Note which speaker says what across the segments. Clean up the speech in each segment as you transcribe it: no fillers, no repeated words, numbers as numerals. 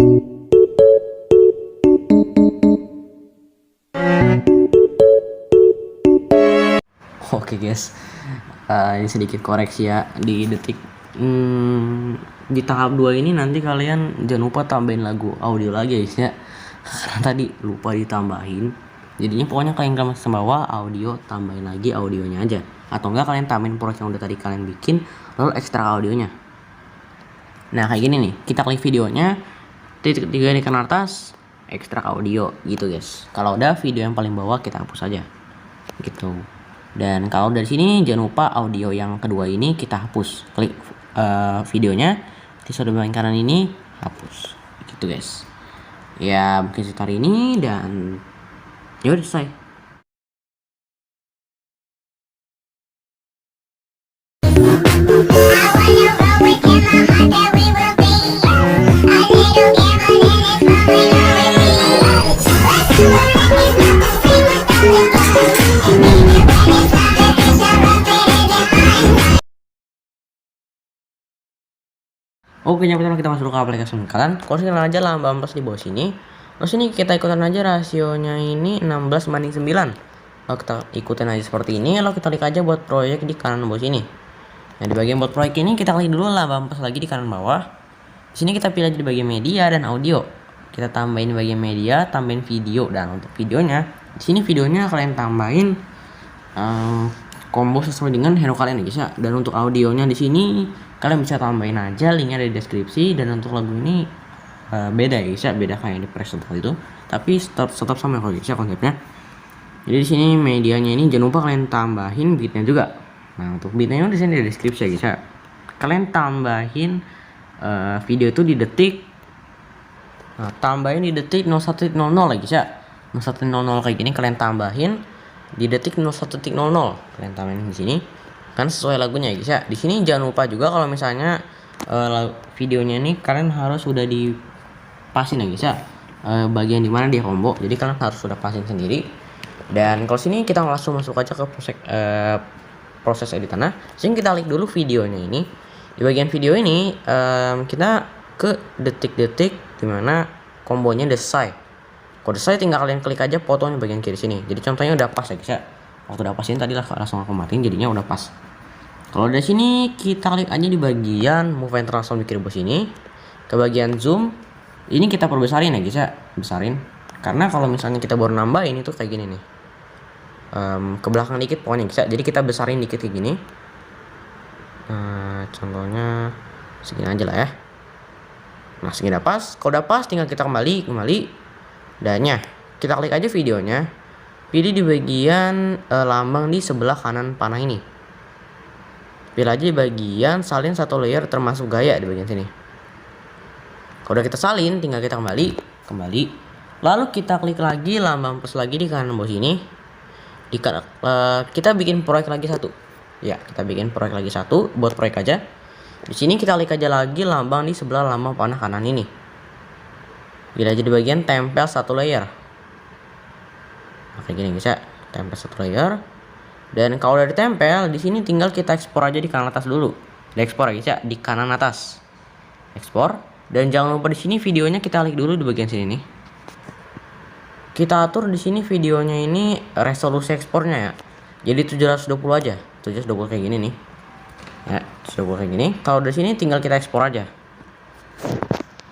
Speaker 1: Oke guys, ini sedikit koreksi ya di detik di tahap 2 ini nanti kalian jangan lupa tambahin lagu audio lagi guys ya, karena tadi lupa ditambahin. Jadinya pokoknya kalian ke bawah audio, tambahin lagi audionya aja, atau enggak kalian tambahin project yang udah tadi kalian bikin lalu ekstrak audionya. Nah kayak gini nih, kita klik videonya, titik 3 di kanan atas, ekstrak audio gitu guys. Kalau udah video yang paling bawah kita hapus aja gitu. Dan kalau dari sini jangan lupa audio yang kedua ini kita hapus. Klik videonya, episode bagian kanan ini hapus. Gitu guys. Ya mungkin sekitar ini dan ya udah selesai. Oke, yang pertama kita masuk ke aplikasi kalian. Kalian aja lambang plus di bawah sini. Terus ini kita ikutan aja rasionya ini 16:9. Lalu kita ikutin aja seperti ini. Lalu kita klik aja buat proyek di kanan bawah sini. Nah di bagian buat proyek ini kita klik dulu lambang plus lagi di kanan bawah. Di sini kita pilih aja di bagian media dan audio. Kita tambahin bagian media, tambahin video, dan untuk videonya di sini videonya kalian tambahin combo sesuai dengan hero kalian ya guys ya. Dan untuk audionya di sini kalian bisa tambahin aja, linknya ada di deskripsi. Dan untuk lagu ini beda ya guys ya, beda kayak di preset itu, tapi tetap sama kalau guys ya konsepnya. Jadi di sini medianya ini jangan lupa kalian tambahin beatnya juga. Nah untuk beatnya di sini di deskripsi ya guys ya. Kalian tambahin video itu di detik, tambahin di detik 01.00 ya guys ya. 01.00 kayak gini kalian tambahin di detik 01.00 kalian tambahin di sini kan sesuai lagunya ya guys ya. Di sini jangan lupa juga kalau misalnya videonya ini kalian harus sudah dipasin ya guys ya, bagian dimana dia combo, jadi kalian harus sudah pasin sendiri. Dan kalau sini kita langsung masuk aja ke proses editannya. Sini kita klik dulu videonya ini. Di bagian video ini kita ke detik-detik dimana kombonya udah selesai. Kalau udah selesai tinggal kalian klik aja fotonya bagian kiri sini. Jadi contohnya udah pas ya guys ya. Waktu udah pasin tadi langsung aku matiin, jadinya udah pas. Kalau dari sini kita klik aja di bagian move and transform di kiri bawah sini. Ke bagian zoom ini kita perbesarin ya guys ya, besarin. Karena kalau misalnya kita baru nambahin itu kayak gini nih, ke belakang dikit pokoknya guys ya. Jadi kita besarin dikit kayak gini. Contohnya segini aja lah ya. Nah segini udah pas. Kalau udah pas tinggal kita kembali. Dannya kita klik aja videonya, pilih di bagian lambang di sebelah kanan panah ini. Pilih aja di bagian salin satu layer termasuk gaya di bagian sini. Kalau udah kita salin tinggal kita kembali. Lalu kita klik lagi lambang plus lagi di kanan bawah sini. Kita bikin proyek lagi satu. Ya, kita bikin proyek lagi satu, buat proyek aja. Di sini kita klik aja lagi lambang di sebelah lambang panah kanan ini. Pilih aja di bagian tempel satu layer. Oke gini guys ya, tempel satu layer. Dan kalau udah ditempel, di sini tinggal kita ekspor aja di kanan atas dulu. Diekspor ya guys ya, di kanan atas. Ekspor. Dan jangan lupa di sini videonya kita klik dulu di bagian sini nih. Kita atur di sini videonya ini resolusi ekspornya ya. Jadi 720 aja. 720 kayak gini nih. Ya, 720 kayak gini. Kalau dari sini tinggal kita ekspor aja.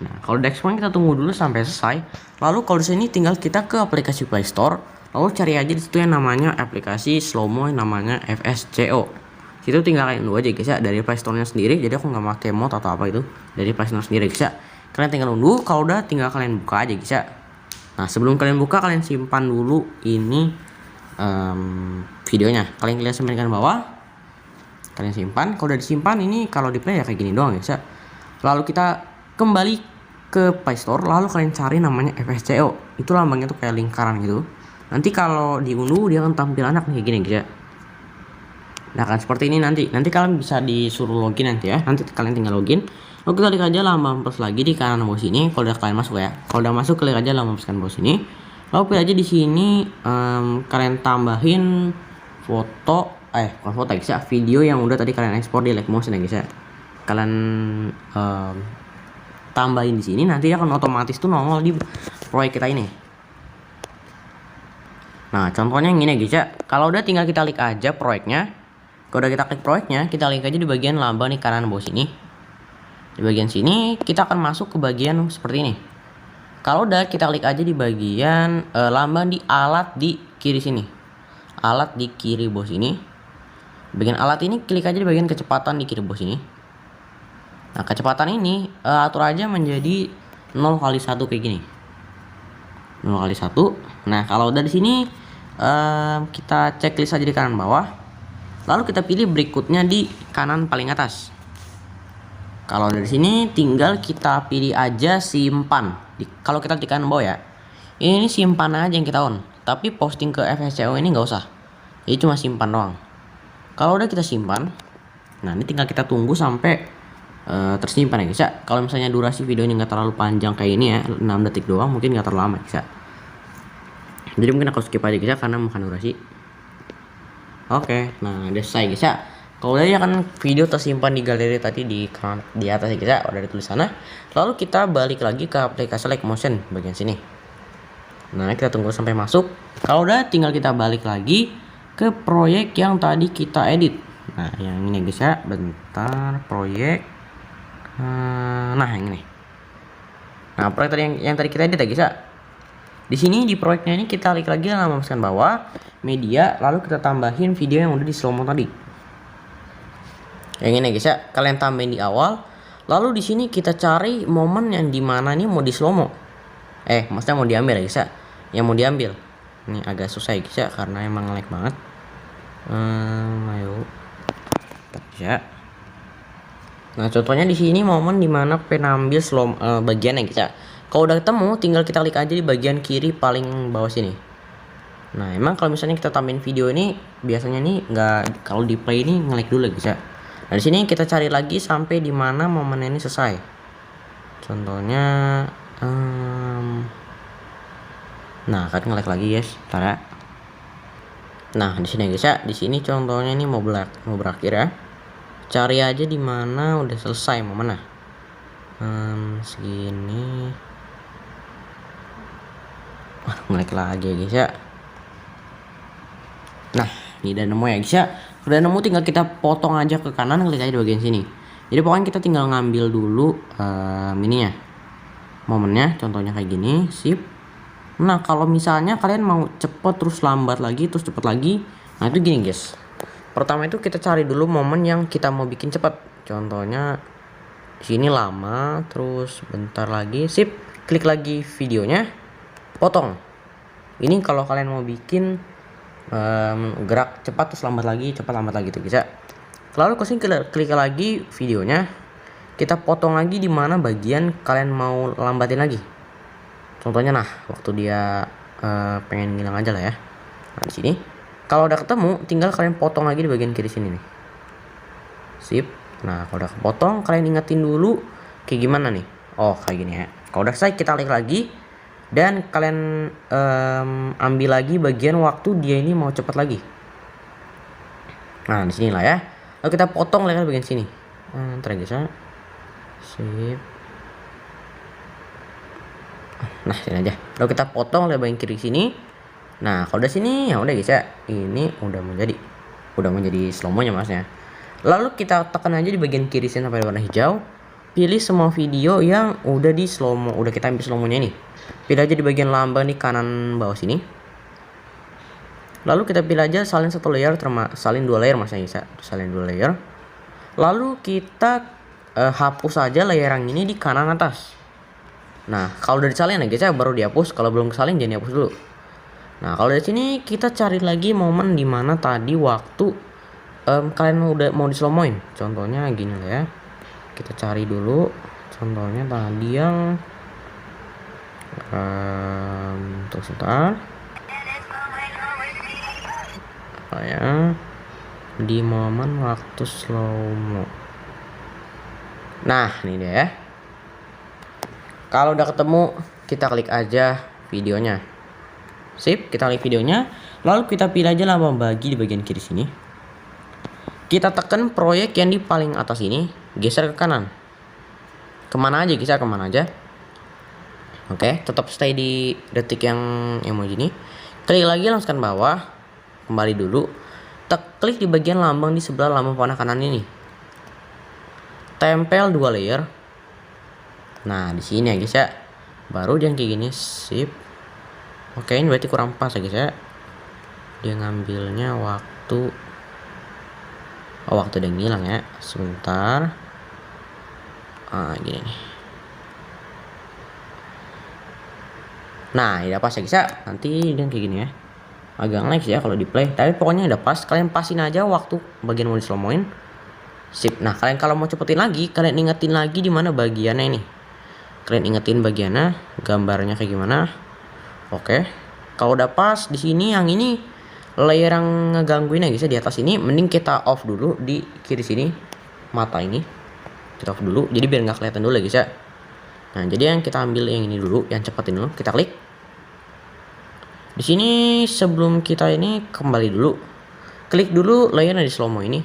Speaker 1: Nah, kalau udah ekspor kita tunggu dulu sampai selesai. Lalu kalau di sini tinggal kita ke aplikasi Play Store. Lalu cari aja di situ yang namanya aplikasi Slowmo yang namanya FSCO. Situ tinggal kalian unduh aja guys ya dari Play Store-nya sendiri. Jadi aku nggak pakai mod atau apa itu, dari Play Store sendiri guys ya. Kalian tinggal unduh. Kalau udah tinggal kalian buka aja guys ya. Nah sebelum kalian buka kalian simpan dulu ini videonya. Kalian lihat sampai di bawah. Kalian simpan. Kalau udah disimpan ini kalau di play ya kayak gini doang guys ya. Lalu kita kembali ke Play Store. Lalu kalian cari namanya FSCO. Itu lambangnya tuh kayak lingkaran gitu. Nanti kalau diunduh dia akan tampil anak kayak gini guys ya. Nah kan seperti ini nanti kalian bisa disuruh login nanti ya. Nanti kalian tinggal login. Lalu kita klik aja lambang plus lagi di kanan bawah sini. Kalau udah kalian masuk ya. Kalau udah masuk klik aja lambang plus kanan bawah sini. Lalu pilih aja di sini kalian tambahin foto, bukan foto guys ya, video yang udah tadi kalian ekspor di Live Motion ya guys ya. Kalian tambahin di sini, nanti dia akan otomatis tuh nongol di proyek kita ini. Nah, contohnya yang ini guys ya. Kalau udah tinggal kita klik aja proyeknya. Kalau udah kita klik proyeknya, kita klik aja di bagian lambang di kanan bawah sini. Di bagian sini kita akan masuk ke bagian seperti ini. Kalau udah kita klik aja di bagian lambang di alat di kiri sini. Alat di kiri bawah sini. Bagian alat ini klik aja di bagian kecepatan di kiri bawah sini. Nah, kecepatan ini atur aja menjadi 0/1 kayak gini. 0/1. Nah, kalau udah di sini kita checklist aja di kanan bawah. Lalu kita pilih berikutnya di kanan paling atas. Kalau dari sini tinggal kita pilih aja simpan. Kalau kita di kanan bawah ya. Ini simpan aja yang kita on. Tapi posting ke FSCO ini nggak usah. Jadi cuma simpan doang. Kalau udah kita simpan, nah ini tinggal kita tunggu sampai tersimpan ya guys ya. Kalau misalnya durasi videonya nggak terlalu panjang kayak ini ya, 6 detik doang, mungkin nggak terlalu lama guys ya. Jadi mungkin aku skip aja guys ya, karena makan durasi. Oke, nah udah selesai guys ya. Kalau udah ya kan video tersimpan di galeri tadi di atas ya guys ya, udah ditulis sana. Lalu kita balik lagi ke aplikasi Like Motion bagian sini. Nah, kita tunggu sampai masuk. Kalau udah tinggal kita balik lagi ke proyek yang tadi kita edit. Nah, yang ini guys ya, bentar, proyek. Nah, yang ini. Nah, proyek tadi yang tadi kita edit ya guys ya. Di sini di proyeknya ini kita klik lagi halaman masukkan bawah, media, lalu kita tambahin video yang udah di slow mo tadi. Yang ini guys ya, kalian tambahin di awal. Lalu di sini kita cari momen yang dimana nih mau di slow mo. Maksudnya mau diambil ya guys ya. Yang mau diambil. Ini agak susah ya guys ya, karena emang lag banget. Ayo. Ya. Nah, contohnya di sini momen dimana pengen ambil slow bagian ya guys ya. Kalau udah ketemu, tinggal kita klik aja di bagian kiri paling bawah sini. Nah, emang kalau misalnya kita tambahin video ini, biasanya nih nggak, kalau di play ini nge-lag dulu guys ya. Nah, di sini kita cari lagi sampai di mana momen ini selesai. Contohnya, nah kan nge-lag lagi guys, bentar ya. Nah, di sini guys ya, di sini contohnya ini mau berakhir ya. Cari aja di mana udah selesai momennya. Segini. Nge-lag lagi ya guys ya. Nah, ini udah nemu ya guys ya. Udah nemu, tinggal kita potong aja ke kanan, klik aja di bagian sini. Jadi pokoknya kita tinggal ngambil dulu ininya, momennya, contohnya kayak gini, sip. Nah, kalau misalnya kalian mau cepet terus lambat lagi terus cepet lagi, nah itu gini guys. Pertama itu kita cari dulu momen yang kita mau bikin cepet. Contohnya di sini lama, terus bentar lagi, sip. Klik lagi videonya, potong. Ini kalau kalian mau bikin gerak cepat terus lambat lagi, cepat lambat lagi tuh bisa. Lalu klik lagi videonya, kita potong lagi di mana bagian kalian mau lambatin lagi. Contohnya nah, waktu dia pengen ngilang aja lah ya. Nah, di sini kalau udah ketemu, tinggal kalian potong lagi di bagian kiri sini nih. Sip. Nah, kalau udah kepotong, kalian ingetin dulu kayak gimana nih. Oh, kayak gini ya. Kalau udah selesai, kita klik lagi. Dan kalian ambil lagi bagian waktu dia ini mau cepat lagi. Nah, di sini lah ya. Lalu kita potong lagi bagian sini. Ntar guys ya. Sip. Nah, sini aja. Lalu kita potong lagi bagian kiri sini. Nah, kalau udah sini ya udah guys ya. Ini udah menjadi slow mo-nya masnya. Lalu kita tekan aja di bagian kiri sini sampai warna hijau. Pilih semua video yang udah di slow mo, udah kita ambil slow mo-nya ini. Pilih aja di bagian lambang di kanan bawah sini. Lalu kita pilih aja salin satu layer, salin dua layer mas ya, salin dua layer. Lalu kita hapus aja layer yang ini di kanan atas. Nah, kalau udah disalin ya guys ya, baru dihapus. Kalau belum kesalin jangan dihapus dulu. Nah, kalau dari sini kita cari lagi momen dimana tadi waktu kalian udah mau di slow moin. Contohnya gini lah ya. Kita cari dulu. Contohnya tadi yang terus sebentar. Apa ya? Di momen waktu slow mo. Nah, ini dia ya. Kalau udah ketemu, kita klik aja videonya. Sip, kita klik videonya. Lalu kita pilih aja lambang bagi di bagian kiri sini. Kita tekan proyek yang di paling atas ini, geser ke kanan. kemana aja guys ya, kemana aja. Oke, tetap stay di detik yang emoji ini. Klik lagi langsung bawah, kembali dulu. Klik di bagian lambang di sebelah lambang panah kanan ini. Tempel 2 layer. Nah, di sini ya guys ya. Baru dia kayak gini, sip. Oke, ini berarti kurang pas ya guys ya. Dia ngambilnya waktu udah ngilang ya. Sebentar. Gini nih. Nah, udah pas ya guys ya. Nanti dia kayak gini ya. Agak lag ya kalau di play, tapi pokoknya udah pas. Kalian pasin aja waktu bagian mau di slow-moin. Sip. Nah, kalian kalau mau cepetin lagi, kalian ingetin lagi di mana bagiannya ini. Kalian ingetin bagiannya, gambarnya kayak gimana. Oke. Kalau udah pas di sini yang ini layer yang ngegangguin ya guys ya, di atas ini mending kita off dulu di kiri sini. Mata ini kita off dulu, jadi biar nggak kelihatan dulu ya guys ya. Nah, jadi yang kita ambil yang ini dulu, yang cepetin dulu, kita klik. Di sini sebelum kita ini kembali dulu. Klik dulu layernya di slow-mo ini.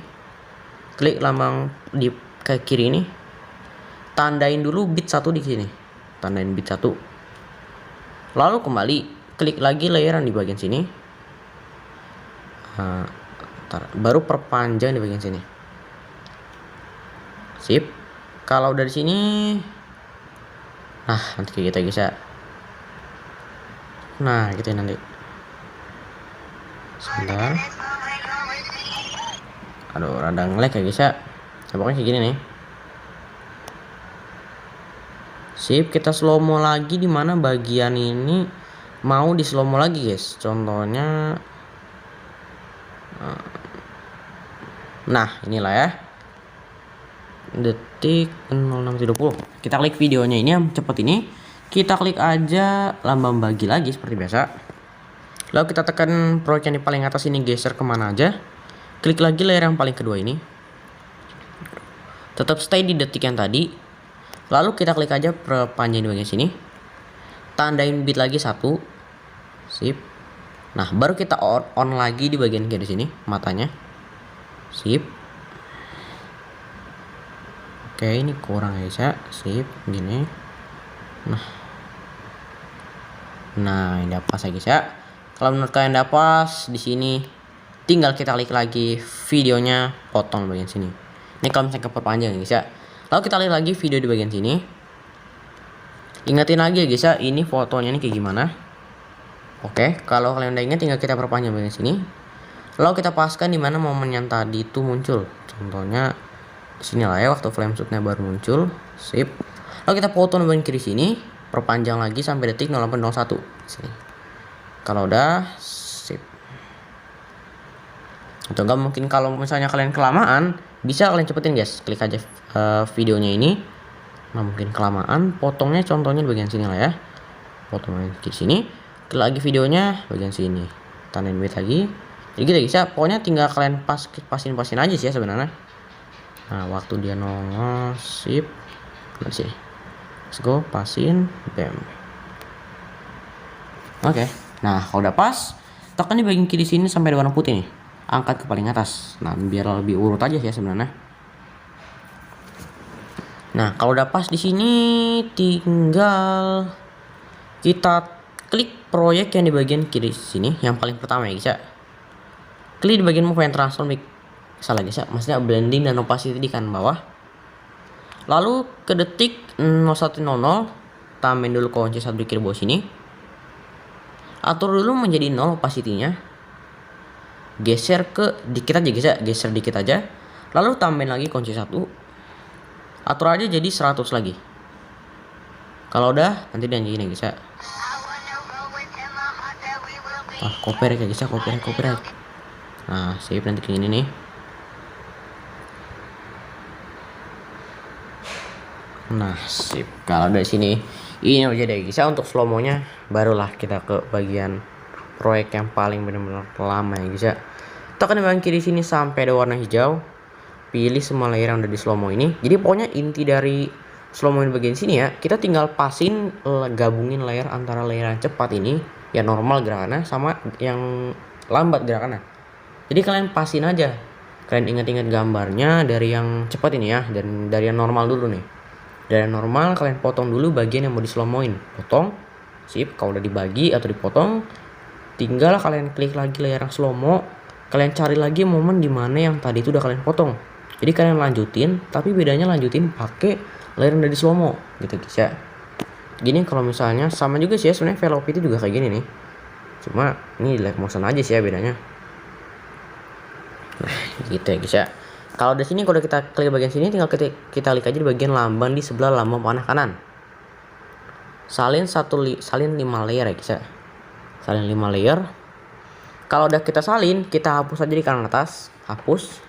Speaker 1: Klik lambang di ke kiri ini. Tandain dulu bit 1 di sini. Tandain bit 1. Lalu kembali klik lagi layeran di bagian sini. Baru perpanjang di bagian sini. Sip. Kalau dari sini nanti kayak gitu guys ya. Nah, gitu ya nanti. Sebentar. Aduh, rada nge-lag ya guys ya. Pokoknya kayak gini nih. Sip, kita slow mo lagi di mana bagian ini mau di slow mo lagi guys. Contohnya nah, inilah ya. Detik 06.20. Kita klik videonya ini yang cepet ini. Kita klik aja lambang bagi lagi seperti biasa. Lalu kita tekan proyek yang di paling atas ini, geser kemana aja. Klik lagi layer yang paling kedua ini. Tetap stay di detik yang tadi. Lalu kita klik aja perpanjang di bagian sini. Tandain bit lagi 1. Sip. Nah, baru kita on lagi di bagian kiri sini matanya. Sip. Oke, ini kurang ya guys ya. Sip, gini. Nah, ini udah pas ya guys ya. Kalau menurut kalian udah pas di sini, tinggal kita klik lagi videonya, potong bagian sini. Ini kalau misalnya keperpanjang ya guys ya. Lalu kita lihat lagi video di bagian sini. Ingatin lagi ya guys ya, ini fotonya ini kayak gimana. Oke, kalau kalian udah ingat tinggal kita perpanjang bagian sini. Lalu kita paskan di mana momen yang tadi itu muncul. Contohnya di sini lah ya, waktu flame shootnya baru muncul. Sip. Lalu kita potong bagian kiri sini, perpanjang lagi sampai detik 0801 sini. Kalau udah sip. Atau enggak mungkin kalau misalnya kalian kelamaan, bisa kalian cepetin guys. Klik aja videonya ini. Nah, mungkin kelamaan, potongnya contohnya di bagian sini lah ya. Potong bagian kiri sini. Klik lagi videonya bagian sini. Tandain bit lagi. Jadi gitu bisa. Pokoknya tinggal kalian pasin aja sih ya sebenarnya. Nah, waktu dia nongol, sip. Nah, sih. Let's go, pasin, bam. Oke. Nah, kalau udah pas, tekan di bagian kiri sini sampai ada warna putih nih. Angkat ke paling atas. Nah, biar lebih urut aja sih ya sebenarnya. Nah, kalau udah pas di sini tinggal kita klik proyek yang di bagian kiri sini, yang paling pertama ya guys ya. Klik di bagian move and transform, salah guys ya, maksudnya blending dan opacity di kanan bawah. Lalu ke detik 01.00, tambahin dulu kunci 1 di kiri bawah sini. Atur dulu menjadi 0 opacity-nya. Geser ke dikit aja guys ya, geser dikit aja. Lalu tambahin lagi kunci 1. Atur aja jadi 100 lagi. Kalau udah nanti dia gini guys ya. Copyright ya guys ya, copyright. Nah, save nanti kayak gini nih. Nah, sip. Kalau dari sini ini aja deh guys ya untuk slow mo-nya. Barulah kita ke bagian proyek yang paling benar-benar lama ya guys ya. Tekan di bagian kiri sini sampai ada warna hijau. Pilih semua layer yang ada di slow mo ini. Jadi pokoknya inti dari slow mo di bagian sini ya, kita tinggal pasin, gabungin layer antara layer yang cepat ini, yang normal gerakannya, sama yang lambat gerakannya. Jadi kalian pasin aja. Kalian ingat-ingat gambarnya dari yang cepat ini ya, dan dari yang normal dulu nih. Dari normal kalian potong dulu bagian yang mau dislomoin, potong, sip. Kalau udah dibagi atau dipotong, tinggal kalian klik lagi layar yang slow mo, kalian cari lagi momen dimana yang tadi itu udah kalian potong. Jadi kalian lanjutin, tapi bedanya lanjutin pakai layar yang udah di slow mo gitu guys ya. Gini kalau misalnya sama juga sih ya, sebenarnya velocity juga kayak gini nih, cuma ini live motion aja sih ya bedanya. Nah gitu ya guys ya. Kalau di sini kalau kita klik bagian sini, tinggal kita klik aja di bagian lambang di sebelah lambang panah kanan. Salin 5 layer ya guys ya. Salin 5 layer. Kalau udah kita salin, kita hapus aja di kanan atas, hapus.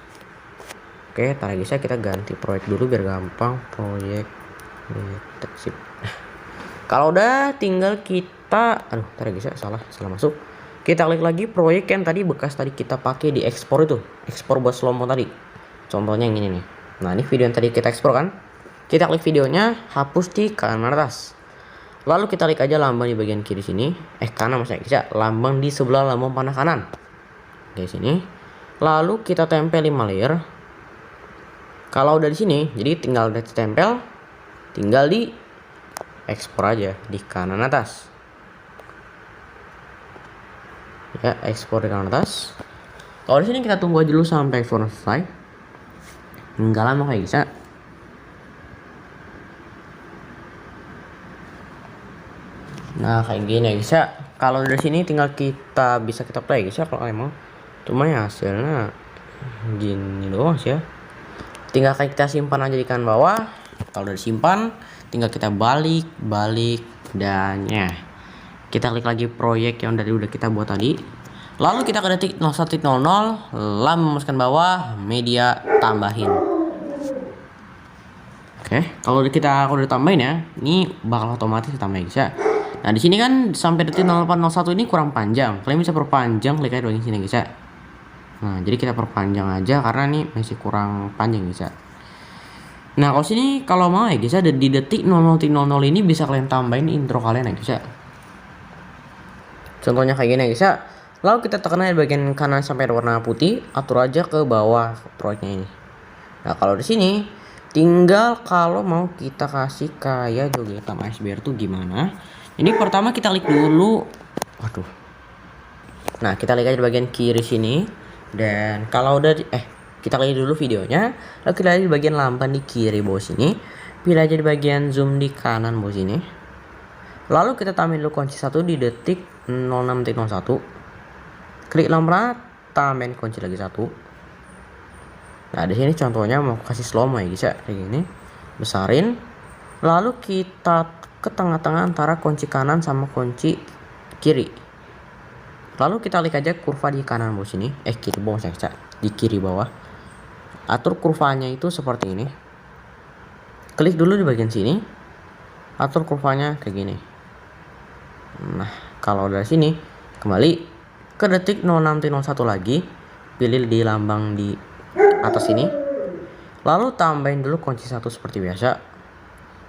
Speaker 1: Oke, tar guys ya, kita ganti proyek dulu biar gampang. Proyek sip. Kalau udah tinggal kita, tar guys ya, salah masuk. Kita klik lagi proyek yang tadi bekas tadi kita pakai di ekspor itu, ekspor buat slow mo tadi. Contohnya yang ini nih. Nah, ini video yang tadi kita ekspor kan. Kita klik videonya, hapus di kanan atas. Lalu kita klik aja lambang di bagian kiri sini. Kanan maksudnya guys ya. Lambang di sebelah lambang panah kanan. Di sini. Lalu kita tempel 5 layer. Kalau udah di sini, jadi tinggal udah ditempel, tinggal di ekspor aja di kanan atas. Ya, ekspor di kanan atas. Kalau di sini kita tunggu aja dulu sampai ekspor selesai. Enggak lama kayak bisa. Nah kayak gini ya guys ya. Kalau dari sini tinggal kita bisa kita play guys ya kalau emang. Cuma ya hasilnya gini doang sih ya. Tinggal kita simpan aja di kanan bawah. Kalau udah disimpan, tinggal kita balik dan ya. Kita klik lagi proyek yang dari udah kita buat tadi. Lalu kita ke detik 01.00, lambang memasukkan bawah, media tambahin. Oke, kalau udah tambahin ya, ini bakal otomatis ditambah guys ya. Nah di sini kan sampai detik 0801 ini kurang panjang. Kalian bisa perpanjang, klik aja di sini guys ya. Nah jadi kita perpanjang aja karena ini masih kurang panjang guys ya. Nah kalau sini kalau mau ya guys ya, di detik 00.00 ini bisa kalian tambahin intro kalian ya guys ya. Contohnya kayak gini ya guys ya. Lalu kita tekan aja bagian kanan sampai warna putih, atur aja ke bawah proyeknya ini. Nah kalau di sini tinggal kalau mau kita kasih kayak joget sama SBR tuh gimana? Ini pertama kita klik dulu. Waduh. Nah kita klik aja di bagian kiri sini. Dan kalau udah kita klik dulu videonya. Lalu kita lihat di bagian lambang di kiri bawah sini. Pilih aja di bagian zoom di kanan bawah sini. Lalu kita tambahin dulu kunci 1 di detik 06.01. Klik lambang, tambahin kunci lagi 1. Nah di sini contohnya mau kasih slow mo ya guys ya, kayak gini. Besarin. Lalu kita ke tengah-tengah antara kunci kanan sama kunci kiri. Lalu kita klik aja kurva di kanan bawah sini, kiri bawah saya di kiri bawah. Atur kurvanya itu seperti ini. Klik dulu di bagian sini. Atur kurvanya kayak gini. Nah, kalau dari sini kembali ke detik 06.01 lagi, pilih di lambang di atas ini. Lalu tambahin dulu kunci 1 seperti biasa.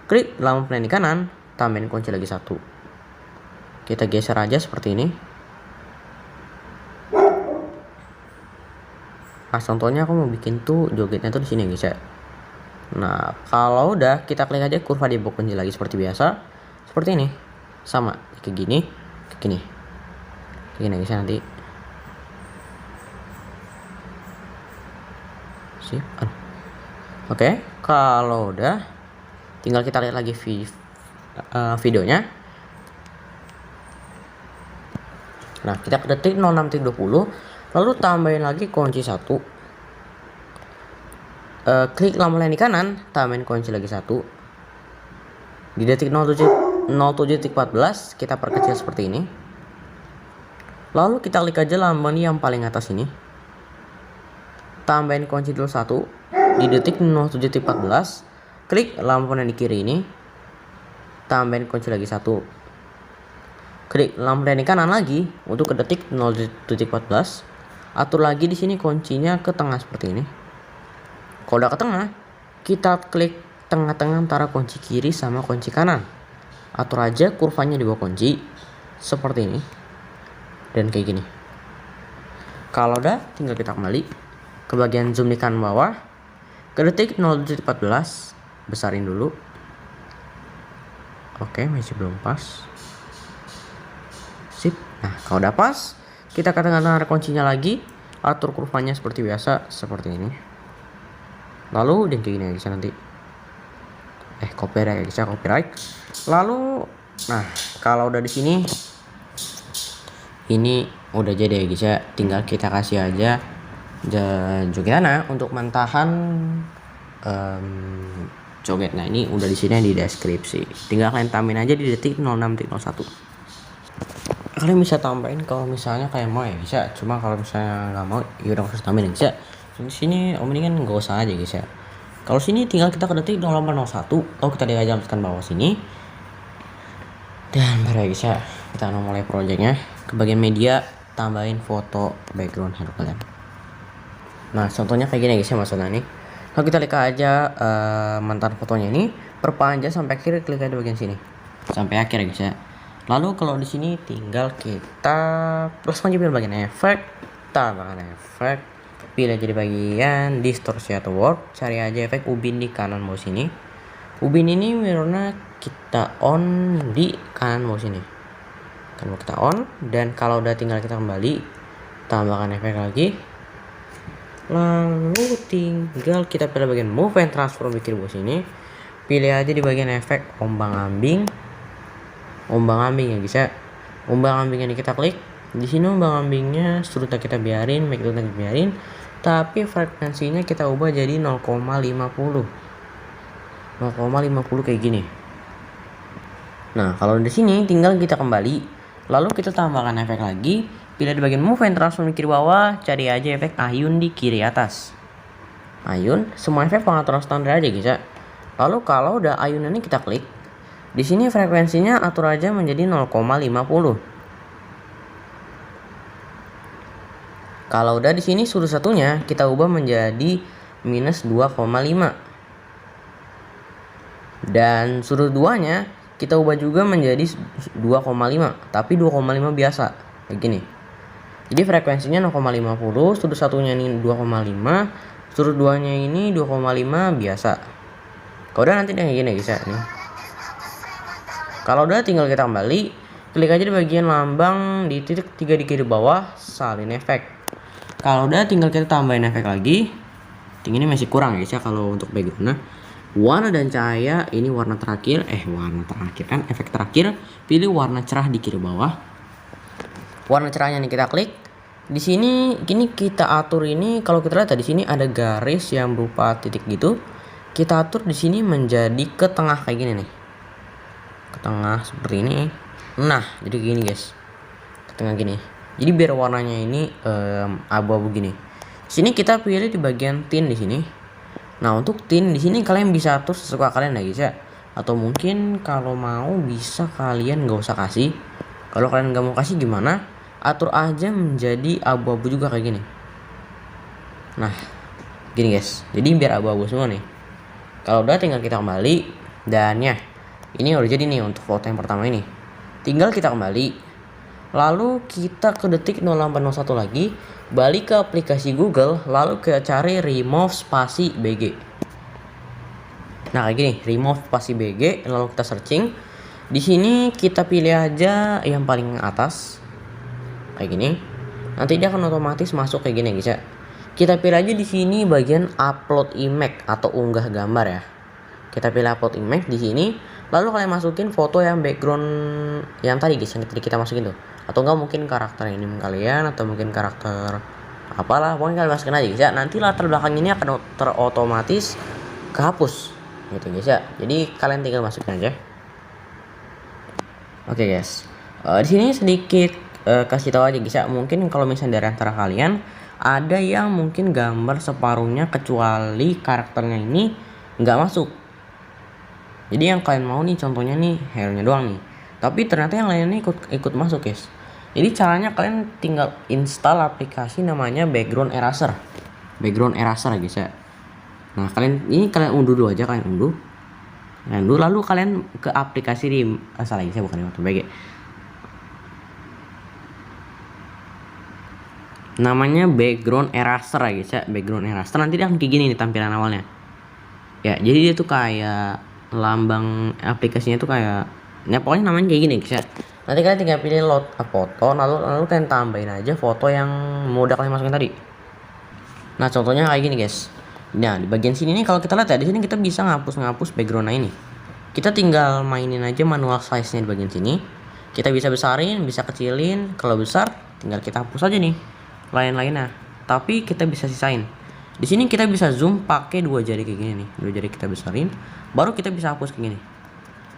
Speaker 1: Klik lambang di kanan, tambahin kunci lagi 1. Kita geser aja seperti ini. Nah, contohnya aku mau bikin tuh jogetnya tuh di sini guys ya. Nah, kalau udah kita klik aja kurva di bawah kunci lagi seperti biasa. Seperti ini. Sama kayak gini, kayak gini. Kayak gini guys ya nanti. Sip. Oke, kalau udah tinggal kita lihat lagi videonya. Nah, kita ke detik 06.20, lalu tambahin lagi kunci 1. Klik lambang di kanan, tambahin kunci lagi 1. Di detik 07.14 kita perkecil seperti ini. Lalu kita klik aja lambang yang paling atas ini. Tambahin kunci dulu 1. Di detik 07.14 klik lambang yang di kiri ini. Tambahin kunci lagi 1. Klik lambang di kanan lagi untuk ke detik 07.14. Atur lagi di sini kuncinya ke tengah seperti ini. Kalau udah ke tengah, kita klik tengah-tengah antara kunci kiri sama kunci kanan. Atur aja kurvanya di bawah kunci seperti ini. Dan kayak gini. Kalau udah tinggal kita kembali ke bagian zoom di kanan bawah. Ke detik 07.14 besarin dulu. Oke, masih belum pas. Sip. Nah, kalau udah pas, kita katakan kuncinya lagi, atur kurvanya seperti biasa, seperti ini. Lalu dan kayak gini ya guys nanti. Copyright ya guys, copyright. Lalu, nah kalau udah di sini, ini udah jadi ya guys ya. Tinggal kita kasih aja jogetana untuk mentahan joget. Nah ini udah di sini di deskripsi. Tinggal kalian tambahin aja di detik 06.01. Kalian bisa tambahin kalau misalnya kayak mau ya bisa. Cuma kalau misalnya nggak mau, ya udah harus tambahin bisa. Di sini om ini kan nggak usah aja guys ya. Kalau sini tinggal kita ke detik 08.01. Lalu kita diajarkan bawah sini. Dan baru ya guys ya, kita akan mulai projectnya. Ke bagian media, tambahin foto background hero kalian. Nah contohnya kayak gini guys ya maksudnya nih. Kalau kita lihat aja mantan fotonya ini, perpanjang sampai akhir, klik aja di bagian sini sampai akhir ya guys ya. Lalu kalau di sini tinggal kita plus aja biar bagian efek, tambahkan efek, pilih aja di bagian distorsi atau warp, cari aja efek ubin di kanan bawah sini. Ubin ini mirrornya kita on di kanan bawah sini. Kalau kita on, dan kalau udah tinggal kita kembali, tambahkan efek lagi. Lalu tinggal kita pilih bagian move and transform di kiri bawah sini. Pilih aja di bagian efek ombang-ambing ya guys ya. Ombang-ambing ini kita klik. Di sini ombang-ambingnya strutnya kita biarin, magnitude kita biarin, tapi frekuensinya kita ubah jadi 0,50 kayak gini. Nah kalau di sini tinggal kita kembali, lalu kita tambahkan efek lagi. Pilih di bagian move and transform di kiri bawah, cari aja efek ayun di kiri atas. Ayun, semua efek pengaturan standar aja guys ya. Lalu kalau udah ayun ini kita klik, di sini frekuensinya atur aja menjadi 0,50. Kalau udah di sini sudut satunya kita ubah menjadi minus 2,5. Dan sudut duanya kita ubah juga menjadi 2,5, tapi 2,5 biasa kayak gini. Jadi frekuensinya 0,50, sudut satunya ini 2,5, sudut duanya ini 2,5 biasa. Kalau udah nanti kayak gini guys ya nih. Kalau udah tinggal kita kembali, klik aja di bagian lambang di titik 3 di kiri bawah, salin efek. Kalau udah tinggal kita tambahin efek lagi. Ini masih kurang guys ya kalau untuk backgroundnya. Warna dan cahaya ini warna terakhir, kan efek terakhir. Pilih warna cerah di kiri bawah. Warna cerahnya nih kita klik. Di sini gini kita atur ini, kalau kita lihat di sini ada garis yang berupa titik gitu. Kita atur di sini menjadi ke tengah kayak gini nih. Ke tengah seperti ini. Nah, jadi gini guys. Ke tengah gini. Jadi biar warnanya ini abu-abu gini. Sini kita pilih di bagian tint di sini. Nah, untuk tint di sini kalian bisa atur sesuka kalian ya guys ya. Atau mungkin kalau mau bisa kalian nggak usah kasih. Kalau kalian nggak mau kasih gimana? Atur aja menjadi abu-abu juga kayak gini. Nah, gini guys. Jadi biar abu-abu semua nih. Kalau udah tinggal kita kembali, dan ya ini udah jadi nih untuk foto yang pertama ini. Tinggal kita kembali, lalu kita ke detik 0801 lagi, balik ke aplikasi Google, lalu kita cari remove spasi BG. Nah kayak gini, remove spasi BG, lalu kita searching. Di sini kita pilih aja yang paling atas, kayak gini. Nanti dia akan otomatis masuk kayak gini guys ya. Kita pilih aja di sini bagian upload image atau unggah gambar ya. Kita pilih upload image di sini. Lalu kalian masukin foto yang background yang tadi guys, yang tadi kita masukin tuh. Atau enggak mungkin karakter ini kalian, atau mungkin karakter apalah, pokoknya kalian masukin aja guys ya. Nanti latar belakang ini akan terotomatis kehapus gitu guys ya. Jadi kalian tinggal masukin aja. Oke guys. Di sini sedikit kasih tahu aja guys ya. Mungkin kalau misalnya dari antara kalian ada yang mungkin gambar separuhnya kecuali karakternya ini nggak masuk. Jadi yang kalian mau nih contohnya nih hero-nya doang nih. Tapi ternyata yang lainnya ikut masuk guys. Jadi caranya kalian tinggal install aplikasi namanya Background Eraser. Background Eraser guys ya. Nah kalian unduh dulu aja, kalian unduh. Lalu kalian ke aplikasi di salah guys ya, bukan di BG. Namanya Background Eraser ya guys ya. Background Eraser nanti dia akan kayak gini nih tampilan awalnya. Ya jadi dia tuh kayak lambang aplikasinya tuh kayak Ya pokoknya namanya kayak gini guys ya. Nanti kalian tinggal pilih load a foto, lalu kalian tambahin aja foto yang mau udah kalian masukin tadi. Nah contohnya kayak gini guys. Nah di bagian sini nih kalau kita lihat ya, di sini kita bisa ngapus background ini. Kita tinggal mainin aja manual size nya di bagian sini. Kita bisa besarin, bisa kecilin. Kalau besar tinggal kita hapus aja nih lain-lainnya. Tapi kita bisa sisain. Di sini kita bisa zoom pakai 2 jari kayak gini nih. 2 jari kita besarin, baru kita bisa hapus kayak gini.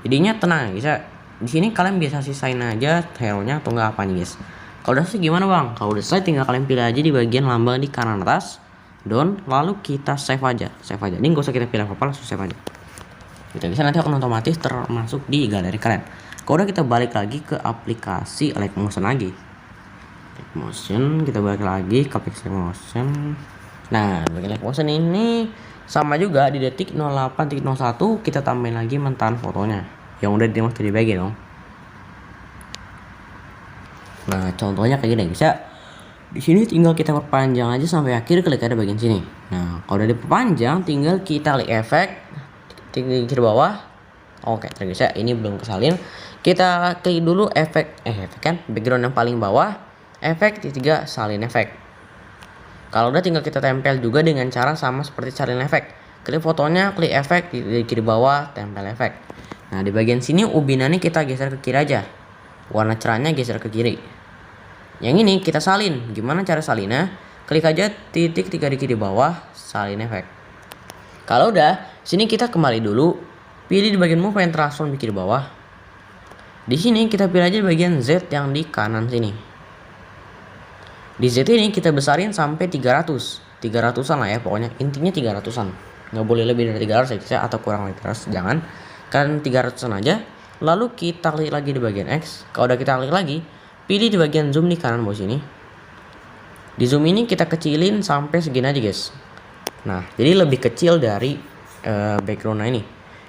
Speaker 1: Jadinya tenang ya, bisa. Di sini kalian bisa sisain aja hero-nya atau enggak apanya guys. Kalau udah selesai gimana bang? Kalau udah selesai tinggal kalian pilih aja di bagian lambang di kanan atas, down, lalu kita save aja. Ini nggak usah kita pilih apa-apa, langsung save aja. Kita bisa nanti akan otomatis termasuk di galeri kalian. Kalau udah kita balik lagi ke aplikasi Live Motion lagi. Live Motion, kita balik lagi ke aplikasi Live Motion. Nah, bagian Live Motion ini sama juga di detik 08.01 kita tambahin lagi mentahan fotonya yang udah dimasuk di bagian dong. Nah, contohnya kayak gini guys ya. Di sini tinggal kita perpanjang aja sampai akhir, klik ada bagian sini. Nah, kalau udah diperpanjang tinggal kita klik efek di kiri bawah. Oke, guys ya, ini belum kesalin. Kita klik dulu efek kan background yang paling bawah, efek tiga salin efek. Kalau udah tinggal kita tempel juga dengan cara sama seperti salin efek. Klik fotonya, klik efek di kiri bawah, tempel efek. Nah, di bagian sini ubinannya kita geser ke kiri aja. Warna cerahnya geser ke kiri. Yang ini kita salin. Gimana cara salinnya? Klik aja titik 3 di kiri bawah, salin efek. Kalau udah, sini kita kembali dulu, pilih di bagian move and transform di kiri bawah. Di sini kita pilih aja bagian Z yang di kanan sini. Di Z ini kita besarin sampai 300-an lah ya, pokoknya intinya 300-an. Nggak boleh lebih dari 300 ya, atau kurang dari 300, jangan. Kan 300-an aja. Lalu kita klik lagi di bagian X. Kalau udah kita klik lagi, pilih di bagian zoom di kanan bawah sini. Di zoom ini kita kecilin sampai segini aja guys. Nah, jadi lebih kecil dari background ini.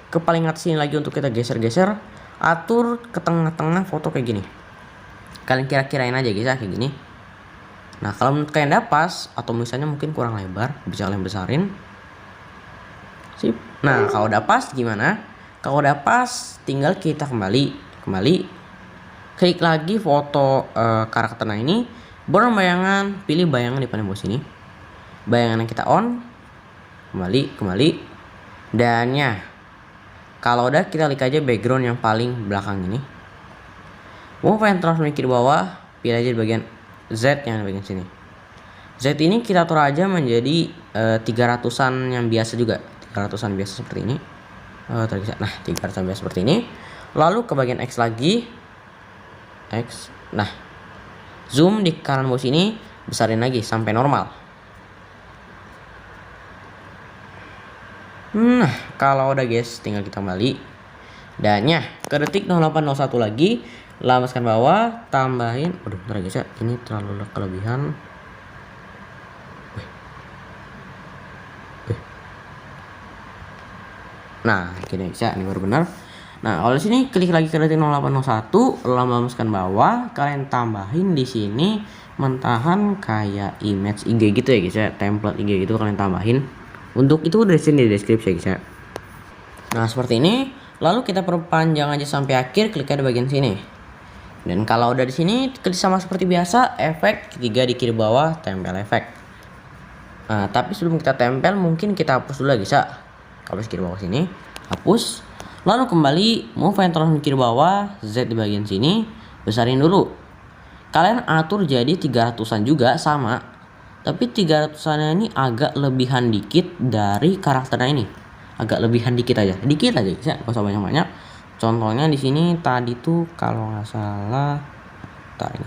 Speaker 1: Ke paling atas ini lagi untuk kita geser-geser, atur ke tengah-tengah foto kayak gini. Kalian kira-kirain aja guys ya, kayak gini. Nah, kalau menurut kalian udah pas atau misalnya mungkin kurang lebar, bisa kalian besarin. Sip. Nah, kalau udah pas gimana? Kalau udah pas tinggal kita kembali klik lagi foto karakternya ini, borong bayangan, pilih bayangan di paling bawah sini. Bayangan yang kita on, kembali. Dan ya, kalau udah kita klik aja background yang paling belakang ini. Move and transform ke bawah, pilih aja di bagian Z yang di bagian sini. Z ini kita atur aja menjadi 300-an yang biasa juga. 300-an biasa seperti ini. Nah, 300-an biasa seperti ini. Lalu ke bagian X lagi. X. Nah, zoom di kanan bawah sini, besarin lagi sampai normal. Nah, kalau udah guys, tinggal kita kembali. Dan ya, ke detik 0801 lagi, lambaskan bawah, tambahin. Aduh, bentar guys ya, ini terlalu kelebihan. Nah, gini guys ya, ini baru benar. Nah, kalau di sini klik lagi ke detik 0801, lambaskan bawah, kalian tambahin di sini mentahan kayak image IG gitu ya guys ya, template IG gitu kalian tambahin. Untuk itu udah di sini di deskripsi ya guys ya. Nah, seperti ini. Lalu kita perpanjang aja sampai akhir, klik ada bagian sini. Dan kalau udah di sini, klik sama seperti biasa, efek ketiga di kiri bawah, tempel efek. Nah, tapi sebelum kita tempel, mungkin kita hapus dulu guys ya. Hapus kiri bawah sini, hapus. Lalu kembali, move and transform kiri bawah, Z di bagian sini, besarin dulu. Kalian atur jadi 300-an juga sama. Tapi 300-an ini agak lebihan dikit dari karakternya ini. Agak lebihan dikit aja guys ya, gak usah banyak-banyak. Contohnya di sini tadi tuh kalau nggak salah,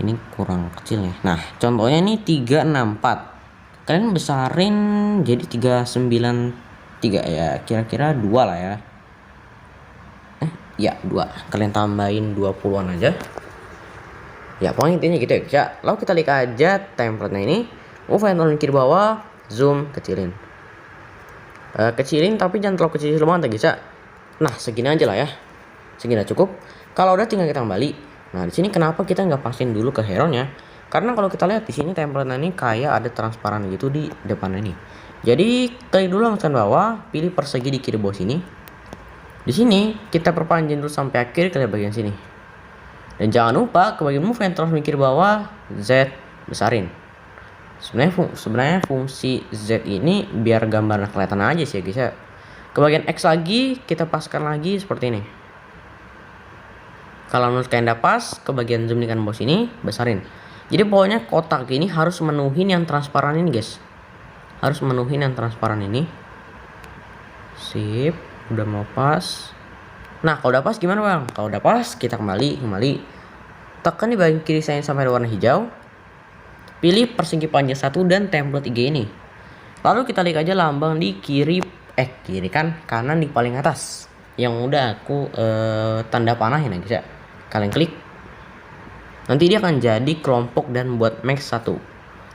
Speaker 1: ini kurang kecil ya. Nah, contohnya ini 364. Kalian besarin jadi 393 ya, kira-kira 2 lah ya. Ya 2. Kalian tambahin 20-an aja. Ya, pokoknya intinya gitu ya guys ya. Lalu kita lihat aja template-nya ini. Move and turn kiri bawah, zoom, kecilin. Kecilin tapi jangan terlalu kecil banget guys ya. Nah, segini aja lah ya. Segini cukup. Kalau udah tinggal kita kembali. Nah, di sini kenapa kita nggak pasin dulu ke hero-nya? Karena kalau kita lihat di sini template ini kayak ada transparan gitu di depan ini. Jadi klik dulu langsung bawah, pilih persegi di kiri bawah sini. Di sini kita perpanjang dulu sampai akhir ke bagian sini. Dan jangan lupa ke bagian move and transform kiri bawah, Z besarin. Sebenarnya fungsi Z ini biar gambarnya kelihatan aja sih ya guys ya. Ke bagian X lagi kita paskan lagi seperti ini. Kalau menurut kalian udah pas, ke bagian zoom di kanan bawah sini besarin. Jadi pokoknya kotak ini harus menuhin yang transparan ini guys. Harus menuhin yang transparan ini. Sip, udah mau pas. Nah kalau udah pas gimana bang? Kalau udah pas kita kembali tekan di bagian kiri saya sampai ada warna hijau. Pilih persingkip panjang 1 dan template IG ini. Lalu kita klik aja lambang di kiri kanan di paling atas yang udah aku tanda panahin ya guys ya. Kalian klik, nanti dia akan jadi kelompok dan buat max 1.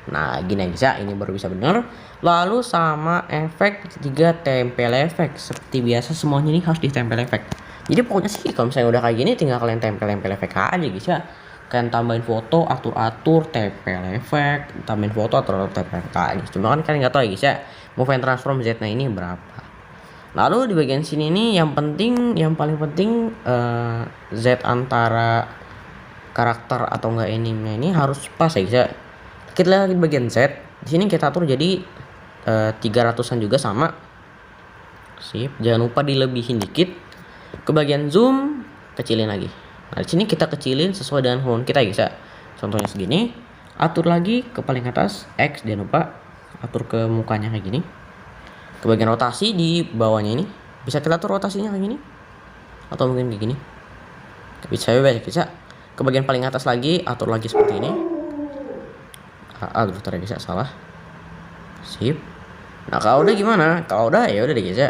Speaker 1: Nah gini aja, ini baru bisa bener. Lalu sama efek ketiga tempel efek. Seperti biasa semuanya ini harus ditempel efek. Jadi pokoknya sih kalau misalnya udah kayak gini tinggal kalian tempel efek aja guys ya. Kalian tambahin foto, atur tempel efek, tambahin foto, atur tempel efek aja. Cuma kan kalian nggak tahu ya guys ya, move and transform Z-nya ini berapa. Lalu di bagian sini nih yang paling penting Z antara karakter atau enggak anime ini harus pas ya guys ya. Kita lihat di bagian Z, di sini kita atur jadi 300-an juga sama. Sip, jangan lupa dilebihin dikit. Ke bagian zoom, kecilin lagi. Nah, di sini kita kecilin sesuai dengan font kita guys ya. Contohnya segini. Atur lagi ke paling atas X, jangan lupa atur ke mukanya kayak gini. Ke bagian rotasi di bawahnya ini, bisa kita atur rotasinya kayak gini. Atau mungkin kayak gini. Bisa bebas bisa. Ke bagian paling atas lagi, atur lagi seperti ini. Aduh tadi guys ya, salah. Sip. Nah kalau udah gimana? Kalau udah ya udah deh guys ya.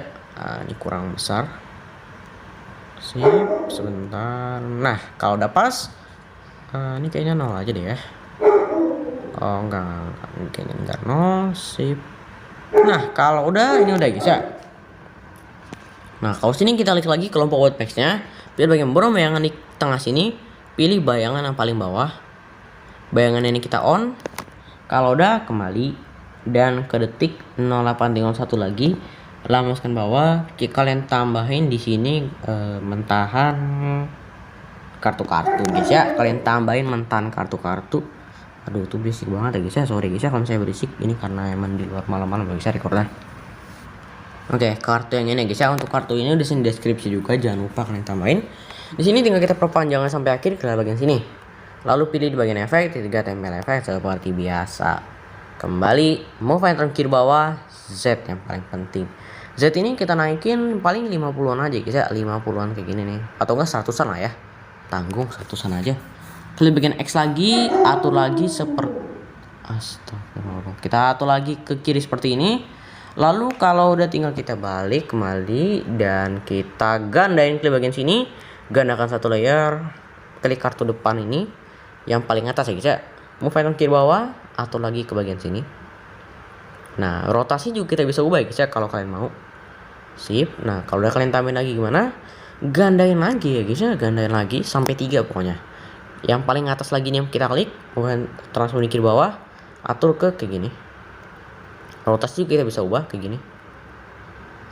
Speaker 1: Ini kurang besar. Sip, sebentar. Nah kalau udah pas, ini kayaknya 0 aja deh ya. Oh enggak, kayaknya enggak 0. Sip. Nah kalau udah ini udah guys ya. Nah kalau sini kita lihat lagi kelompok white max-nya. Pilih bagian bawah bayangan di tengah sini. Pilih bayangan yang paling bawah. Bayangan ini kita on. Kalau udah kembali dan ke detik 0801 lagi, langsung bawah kalian tambahin di sini mentahan kartu-kartu guys ya. Kalian tambahin mentahan kartu-kartu. Aduh itu berisik banget ya guys ya. Sorry guys ya kalau saya berisik, ini karena emang di luar malam-malam guys ya rekordan. Oke, kartu yang ini guys ya. Untuk kartu ini udah di deskripsi juga, jangan lupa kalian tambahin. Di sini tinggal kita perpanjangan sampai akhir ke bagian sini. Lalu pilih di bagian efek, tiga tempel efek seperti biasa. Kembali, move and turn kiri bawah, Z yang paling penting. Z ini kita naikin paling 50-an aja guys ya, 50-an kayak gini nih. Atau enggak 100-an lah ya. Tanggung 100-an aja. Pilih bagian X lagi, atur lagi seperti astagfirullah. Kita atur lagi ke kiri seperti ini. Lalu kalau udah tinggal kita balik kembali dan kita gandain ke bagian sini, gandakan satu layer, klik kartu depan ini. Yang paling atas ya guys ya. Move and kiri bawah, atur lagi ke bagian sini. Nah rotasi juga kita bisa ubah ya guys ya kalau kalian mau. Sip. Nah kalau udah kalian tambahin lagi gimana, gandain lagi ya guys ya. Gandain lagi sampai 3 pokoknya. Yang paling atas lagi nih yang kita klik, move transform kiri bawah, atur ke kayak gini. Rotasi juga kita bisa ubah kayak gini.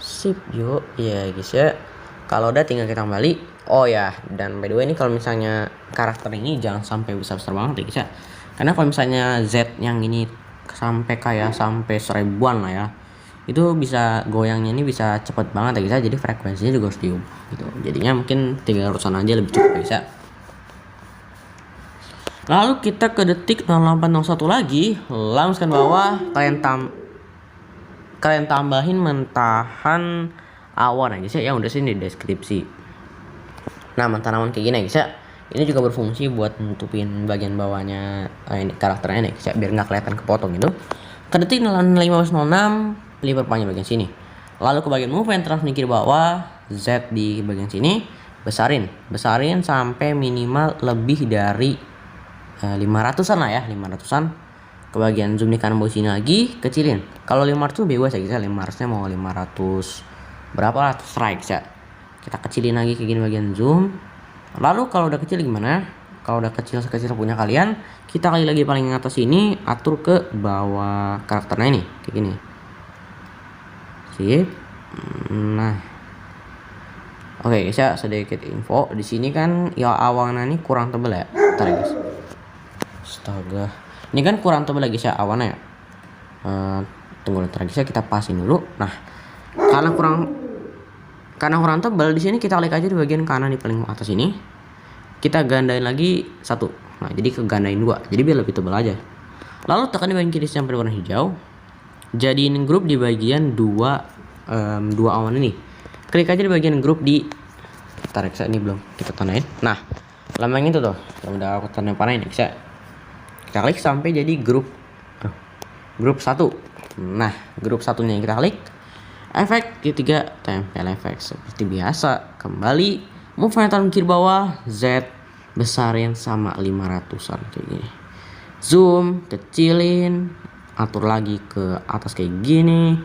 Speaker 1: Sip yuk ya guys ya. Kalau udah tinggal kita kembali. Oh ya, dan by the way ini kalau misalnya karakter ini jangan sampai besar-besar banget ya guys ya. Karena kalau misalnya Z yang ini sampai 1000-an lah ya, itu bisa goyangnya ini bisa cepet banget ya guys ya. Jadi frekuensinya juga harus diubah gitu. Jadinya mungkin 300-an aja lebih cukup guys ya. Lalu kita ke detik 0801 lagi, langsung bawah kalian tambahin mentahan awan aja sih yang udah sini di deskripsi. Nah mentahan awan kayak gini guys ya. Ini juga berfungsi buat nutupin bagian bawahnya ini karakternya nih guys ya, biar nggak kelihatan kepotong gitu. Ke detik 1506, pilih perpanjang bagian sini. Lalu ke bagian move and transform kiri bawah, Z di bagian sini, besarin sampai minimal lebih dari 500-an lah ya, 500-an. Ke bagian zoom di kanan bawah sini lagi, kecilin. Kalau 500 bebas ya guys ya, 500-nya mau 500 berapa lah strike ya. Kita kecilin lagi kayak gini bagian zoom. Lalu kalau udah kecil gimana? Kalau udah kecil sekecil punya kalian, kita kali lagi paling atas ini, atur ke bawah karakternya ini kayak gini. Sip. Nah Oke guys ya, sedikit info di sini kan ya awannya ini kurang tebal ya. Bentar ya guys. Astaga. Ini kan kurang tebal lagi ya awannya ya. Tunggu ntar guys ya, kita pasin dulu. Nah, karena kurang tebal di sini kita klik aja di bagian kanan di paling atas ini. Kita gandain lagi satu. Nah, jadi kegandain dua. Jadi biar lebih tebal aja. Lalu tekan di bagian kiri sampai warna hijau. Jadiin grup di bagian dua awan ini. Klik aja di bagian grup di tarik saya ini belum kita tandain. Nah, lambang itu tuh yang udah aku tanda panain ya. Kita klik sampai jadi grup 1. Nah, grup satunya yang kita klik. Efek ketiga tempel efek seperti biasa. Kembali move icon kiri bawah, Z besarin sama 500-an kayak gini. Zoom, kecilin, atur lagi ke atas kayak gini.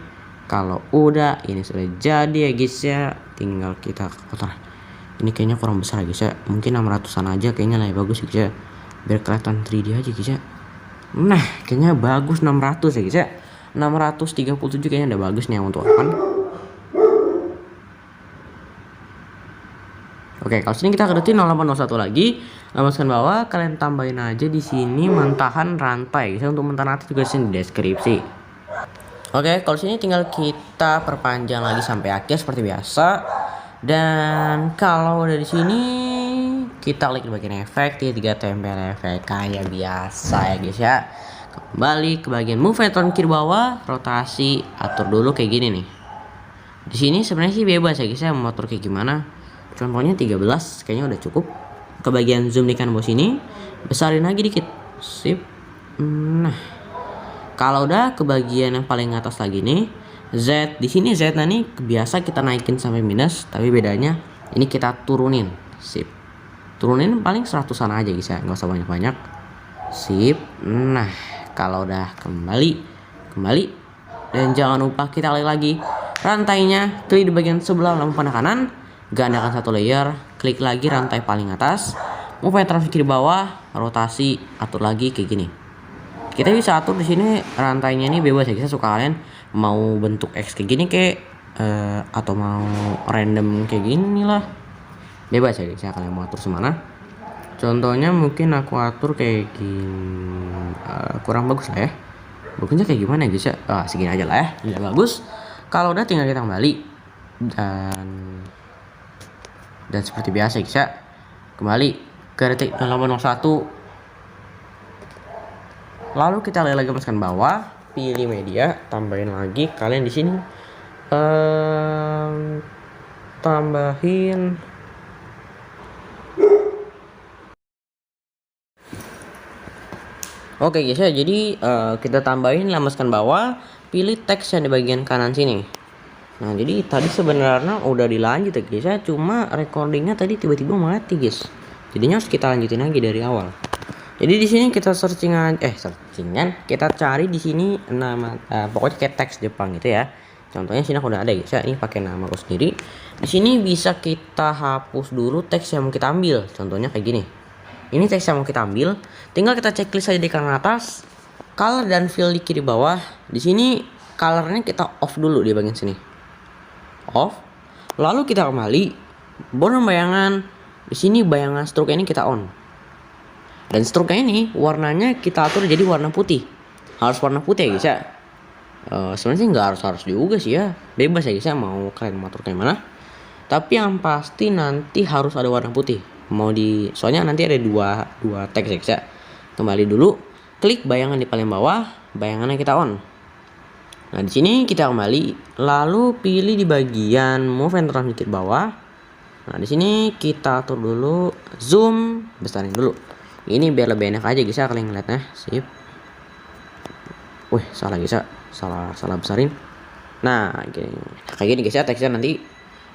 Speaker 1: Kalau udah ini sudah jadi ya guys ya, tinggal kita kotor. Ini kayaknya kurang besar guys ya, mungkin 600-an aja kayaknya lah ya, bagus guys ya, biar kelihatan 3D aja guys ya. Nah kayaknya bagus 600 ya guys ya, 637 kayaknya udah bagus nih untuk awan. Oke, kalau sini kita kedetin 0801 lagi, lambaskan bawah, kalian tambahin aja di sini mentahan rantai guys ya, untuk mentahan rantai juga sini di deskripsi. Oke, kalau sini tinggal kita perpanjang lagi sampai akhir seperti biasa. Dan kalau udah di sini kita klik di bagian efek, tiga tempel efek kayak biasa ya guys ya. Kembali ke bagian move icon kiri bawah, rotasi, atur dulu kayak gini nih. Di sini sebenarnya sih bebas ya guys ya, mau atur kayak gimana. Contohnya 13 kayaknya udah cukup. Ke bagian zoom di kanan bawah sini, besarin lagi dikit. Sip. Nah, kalau udah ke bagian yang paling atas lagi nih, Z di sini Z nih biasa kita naikin sampai minus, tapi bedanya ini kita turunin. Sip. Turunin paling 100-an aja guys ya, nggak usah banyak-banyak. Sip. Nah, kalau udah kembali dan jangan lupa kita klik lagi rantainya, klik di bagian sebelah lampu panah kanan, gandakan satu layer, klik lagi rantai paling atas, move transfer kiri bawah, rotasi, atur lagi kayak gini. Kita bisa atur di sini rantainya ini bebas ya, kita suka kalian mau bentuk X kayak gini kayak atau mau random kayak gini lah, bebas ya guys ya, kalian mau atur semana. Contohnya mungkin aku atur kayak gini, kurang bagus lah ya, bagusnya kayak gimana guys ya, segini aja lah ya, udah bagus. Kalau udah tinggal kita kembali dan seperti biasa guys ya, kembali ke detik 0801. Lalu kita lagi masukkan bawah, pilih media, tambahin lagi kalian di sini tambahin oke guys ya, jadi kita tambahin lambaskan bawah, pilih teks yang di bagian kanan sini. Nah jadi tadi sebenarnya udah dilanjut ya guys ya, cuma recordingnya tadi tiba-tiba mati guys, jadinya harus kita lanjutin lagi dari awal. Jadi di sini kita searchingan kita cari di sini nama pokoknya kayak teks Jepang gitu ya. Contohnya sini aku udah ada guys ya, ini pakai nama aku sendiri. Di sini bisa kita hapus dulu teks yang mau kita ambil. Contohnya kayak gini. Ini teks yang mau kita ambil, tinggal kita checklist aja di kanan atas, color dan fill di kiri bawah. Di sini colornya kita off dulu di bagian sini. Off. Lalu kita kembali border bayangan. Di sini bayangan stroke ini kita on. Dan stroke ini warnanya kita atur jadi warna putih. Harus warna putih ya guys ya. Sebenarnya sih nggak harus juga sih ya. Bebas ya guys ya, mau kalian mau atur kayak mana. Tapi yang pasti nanti harus ada warna putih. Soalnya nanti ada dua teks ya guys ya. Kembali dulu, klik bayangan di paling bawah, bayangannya kita on. Nah di sini kita kembali, lalu pilih di bagian move and transfer ke bawah. Nah di sini kita atur dulu zoom, besarin dulu. Ini biar lebih enak aja guys ya kalian ngeliatnya. Sip. Wih salah guys ya, salah besarin. Nah kayak gini guys ya teksnya nanti.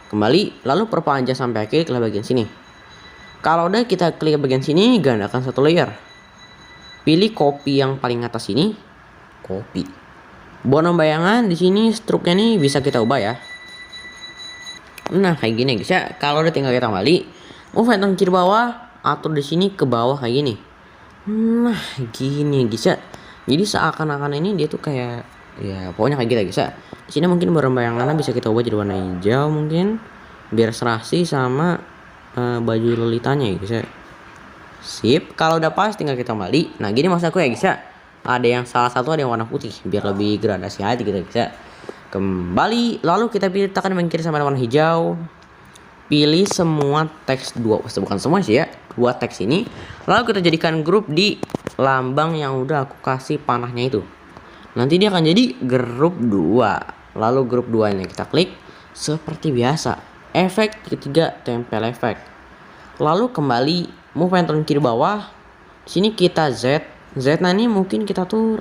Speaker 1: Kembali lalu perpanjang sampai akhir ke bagian sini. Kalau udah kita klik bagian sini, gandakan satu layer. Pilih copy yang paling atas ini, copy. Bonus bayangan di sini struknya nih bisa kita ubah ya. Nah kayak gini guys ya. Kalau udah tinggal kita kembali, move icon kiri bawah, atur di sini ke bawah kayak gini. Nah gini guys ya. Jadi seakan-akan ini dia tuh kayak ya pokoknya kayak gitu guys ya. Di sini mungkin bayangannya bisa kita ubah jadi warna hijau mungkin. biar serasi sama baju lelitanya ya guys ya. Sip, kalau udah pas tinggal kita kembali. Nah gini maksud aku ya guys ya, ada yang salah satu ada yang warna putih biar lebih gradasi aja gitu guys ya. Kembali, lalu kita pilih tekan bagian kiri sama warna hijau. Pilih semua teks bukan semua sih ya, dua teks ini. Lalu kita jadikan grup di lambang yang udah aku kasih panahnya itu. Nanti dia akan jadi grup 2. Lalu grup 2 nya kita klik seperti biasa. Efek ketiga tempel efek. Lalu kembali move and turun kiri bawah. Sini kita Z. Z nah ini mungkin kita tuh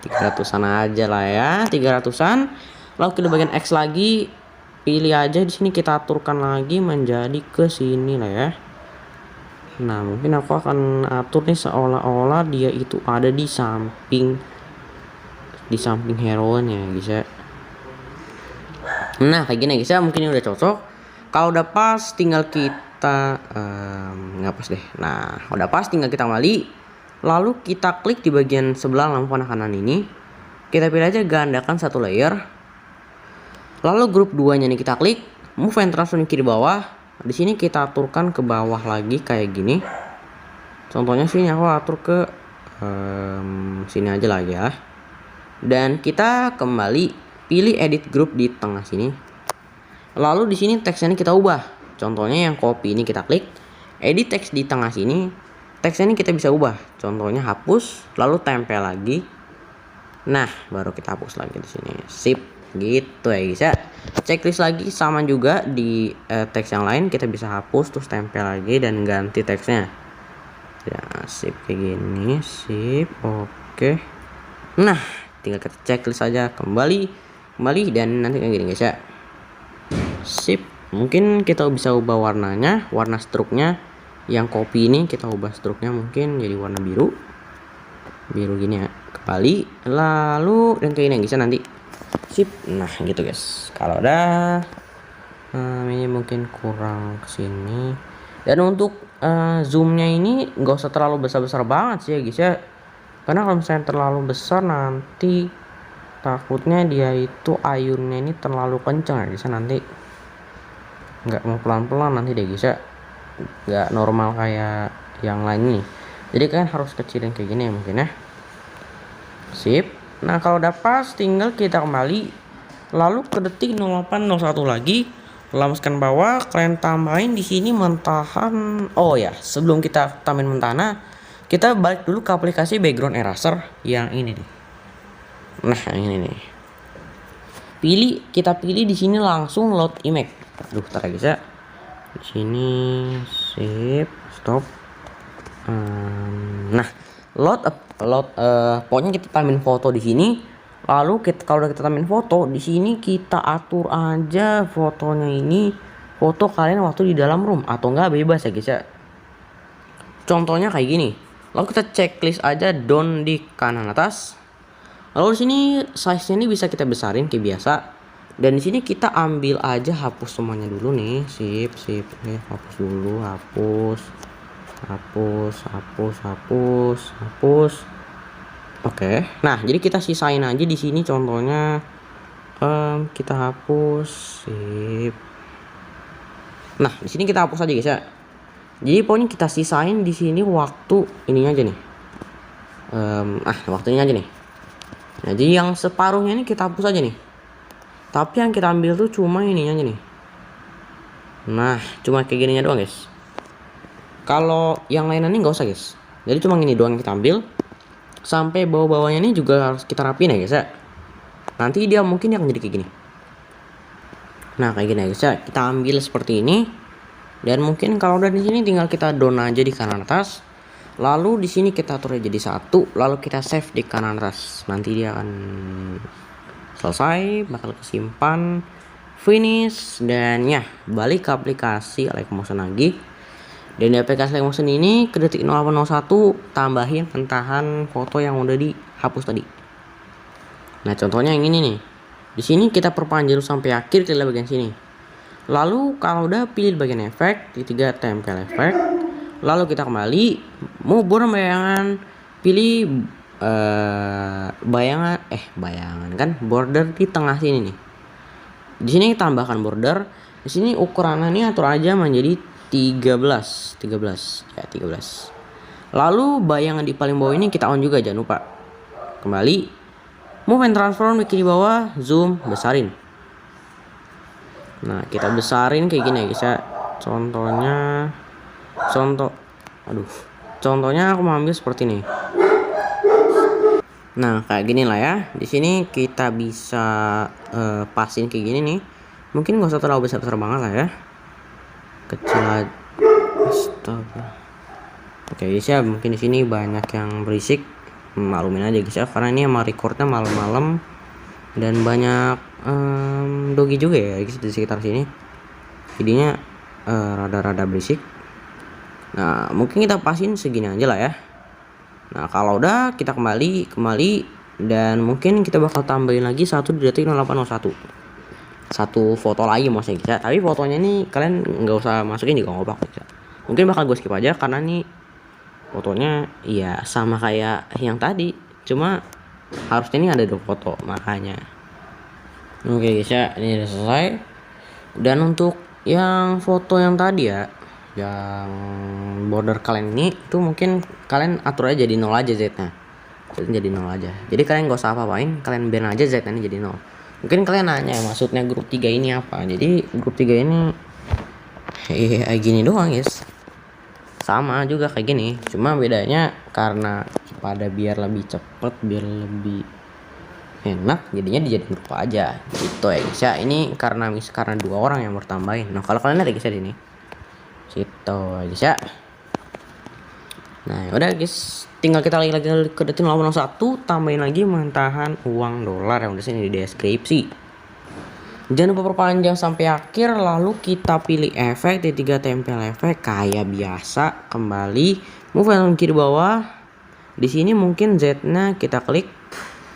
Speaker 1: 300-an aja lah ya, 300-an. Lalu kita bagian X lagi, pilih aja di sini kita aturkan lagi menjadi ke sini lah ya. Nah, mungkin aku akan atur nih seolah-olah dia itu ada di samping hero-nya guys ya. Nah, kayak gini guys ya, mungkin ini udah cocok. Kalau udah pas tinggal kita nggak pas deh. Nah, udah pas tinggal kita kembali. Lalu kita klik di bagian sebelah lampu panah kanan ini. Kita pilih aja gandakan satu layer. Lalu grup 2-nya nih kita klik, move and transfer kiri bawah. Di sini kita aturkan ke bawah lagi kayak gini. Contohnya sini aku atur ke sini aja lah ya. Dan kita kembali pilih edit group di tengah sini. Lalu di sini teksnya ini kita ubah. Contohnya yang copy ini kita klik, edit teks di tengah sini. Teksnya ini kita bisa ubah. Contohnya hapus, lalu tempel lagi. Nah, baru kita hapus lagi di sini. Sip, gitu ya guys ya. Checklist lagi sama juga di teks yang lain kita bisa hapus terus tempel lagi dan ganti teksnya. Ya, sip kayak gini, sip. Oke. Nah, tinggal kita checklist aja kembali dan nanti kayak gini guys ya. Sip, mungkin kita bisa ubah warnanya, warna struknya. Yang copy ini kita ubah struknya mungkin jadi warna biru gini ya, kembali lalu dan kayak ini guys nanti. Sip, nah gitu guys. Kalau udah ini mungkin kurang kesini. Dan untuk zoomnya ini nggak usah terlalu besar banget sih ya guys ya, karena kalau misalnya terlalu besar nanti takutnya dia itu ayunnya ini terlalu kenceng ya guys ya, nanti nggak mau pelan-pelan nanti deh guys ya, nggak normal kayak yang lain nih. Jadi kan harus kecilin kayak gini ya mungkin ya. Sip. Nah kalau udah pas tinggal kita kembali, lalu ke detik 0801 lagi, lambaskan bawah, kalian tambahin di sini mentahan. Oh ya, sebelum kita tambahin mentana, kita balik dulu ke aplikasi background eraser yang ini nih. Nah ini nih. Kita pilih di sini langsung load image. Aduh, tar guys ya. Di sini sip, stop. Nah, pokoknya kita tambahin foto di sini. Lalu kalau udah kita tambahin foto di sini, kita atur aja fotonya ini foto kalian waktu di dalam room atau enggak bebas ya guys ya. Contohnya kayak gini. Lalu kita checklist aja down di kanan atas. Lalu di sini size-nya ini bisa kita besarin kayak biasa. Dan di sini kita ambil aja hapus semuanya dulu nih. Sip. Nih, hapus dulu, hapus. Oke. Nah, jadi kita sisain aja di sini contohnya kita hapus. Sip. Nah, di sini kita hapus aja guys ya. Jadi pokoknya kita sisain di sini waktu ininya aja nih. Waktunya aja nih. Nah, jadi yang separuhnya ini kita hapus aja nih. Tapi yang kita ambil tuh cuma ininya aja nih. Nah, cuma kayak gininya doang guys. Kalau yang lainnya ini nggak usah guys. Jadi cuma ini doang yang kita ambil. Sampai bawah-bawahnya ini juga harus kita rapiin ya guys ya. Nanti dia mungkin akan jadi kayak gini. Nah, kayak gini ya guys ya. Kita ambil seperti ini. Dan mungkin kalau udah di sini tinggal kita down aja di kanan atas. Lalu di sini kita atur jadi 1. Lalu kita save di kanan atas. Nanti dia akan selesai, bakal kesimpan, finish, dan ya balik ke aplikasi Live lagi. Dan di aplikasi Live ini ke detik 0801 tambahin pentahan foto yang udah dihapus tadi. Nah contohnya yang ini nih. Di sini kita perpanjang sampai akhir ke bagian sini. Lalu kalau udah pilih bagian efek, ketiga tempel efek. Lalu kita kembali, mau bayangan, pilih bayangan kan border di tengah sini nih. Di sini tambahkan border. Di sini ukurannya ini atur aja menjadi 13 ya, 13. Lalu bayangan di paling bawah ini kita on juga, jangan lupa. Kembali, move and transform di kiri bawah, zoom, besarin. Nah, kita besarin kayak gini ya guys ya. Contohnya aku mau ambil seperti ini. Nah, kayak gini lah ya. Di sini kita bisa pasin kayak gini nih. Mungkin gak usah terlalu besar-besar banget lah ya. Kecil aja. Astaga. Oke guys ya, mungkin di sini banyak yang berisik. Maklumin aja guys ya, karena ini emang recordnya malam-malam dan banyak dogi juga ya guys di sekitar sini. Jadinya rada-rada berisik. Nah, mungkin kita pasin segini aja lah ya. Nah, kalau udah kita kembali dan mungkin kita bakal tambahin lagi satu di detik 0801. Satu foto lagi maksudnya guys ya. Tapi fotonya nih kalian nggak usah masukin juga nggak apa-apa guys ya. Mungkin bakal gue skip aja karena nih fotonya ya sama kayak yang tadi, cuma harusnya ini ada 2 foto makanya. Oke guys ya, ini udah selesai. Dan untuk yang foto yang tadi ya, yang border kalian ini itu mungkin kalian atur aja jadi 0 aja Z-nya. Jadi 0 aja. Jadi kalian gak usah apa-apain, kalian ban aja Z-nya jadi 0. Mungkin kalian nanya maksudnya grup 3 ini apa. Jadi grup 3 ini gini doang guys. Sama juga kayak gini, cuma bedanya karena pada biar lebih cepet, biar lebih enak, jadinya dijadiin grup aja gitu ya guys ya. Ini karena 2 orang yang bertambahin. Nah, kalau kalian lihat ya guys ya, ini gitu ya guys ya. Nah, udah guys, tinggal kita lagi ke detik 001, tambahin lagi mentahan uang dolar yang udah sini di deskripsi. Jangan lupa perpanjang sampai akhir, lalu kita pilih efek T3 tempel efek kayak biasa. Kembali, move ke kiri bawah. Di sini mungkin Z-nya kita klik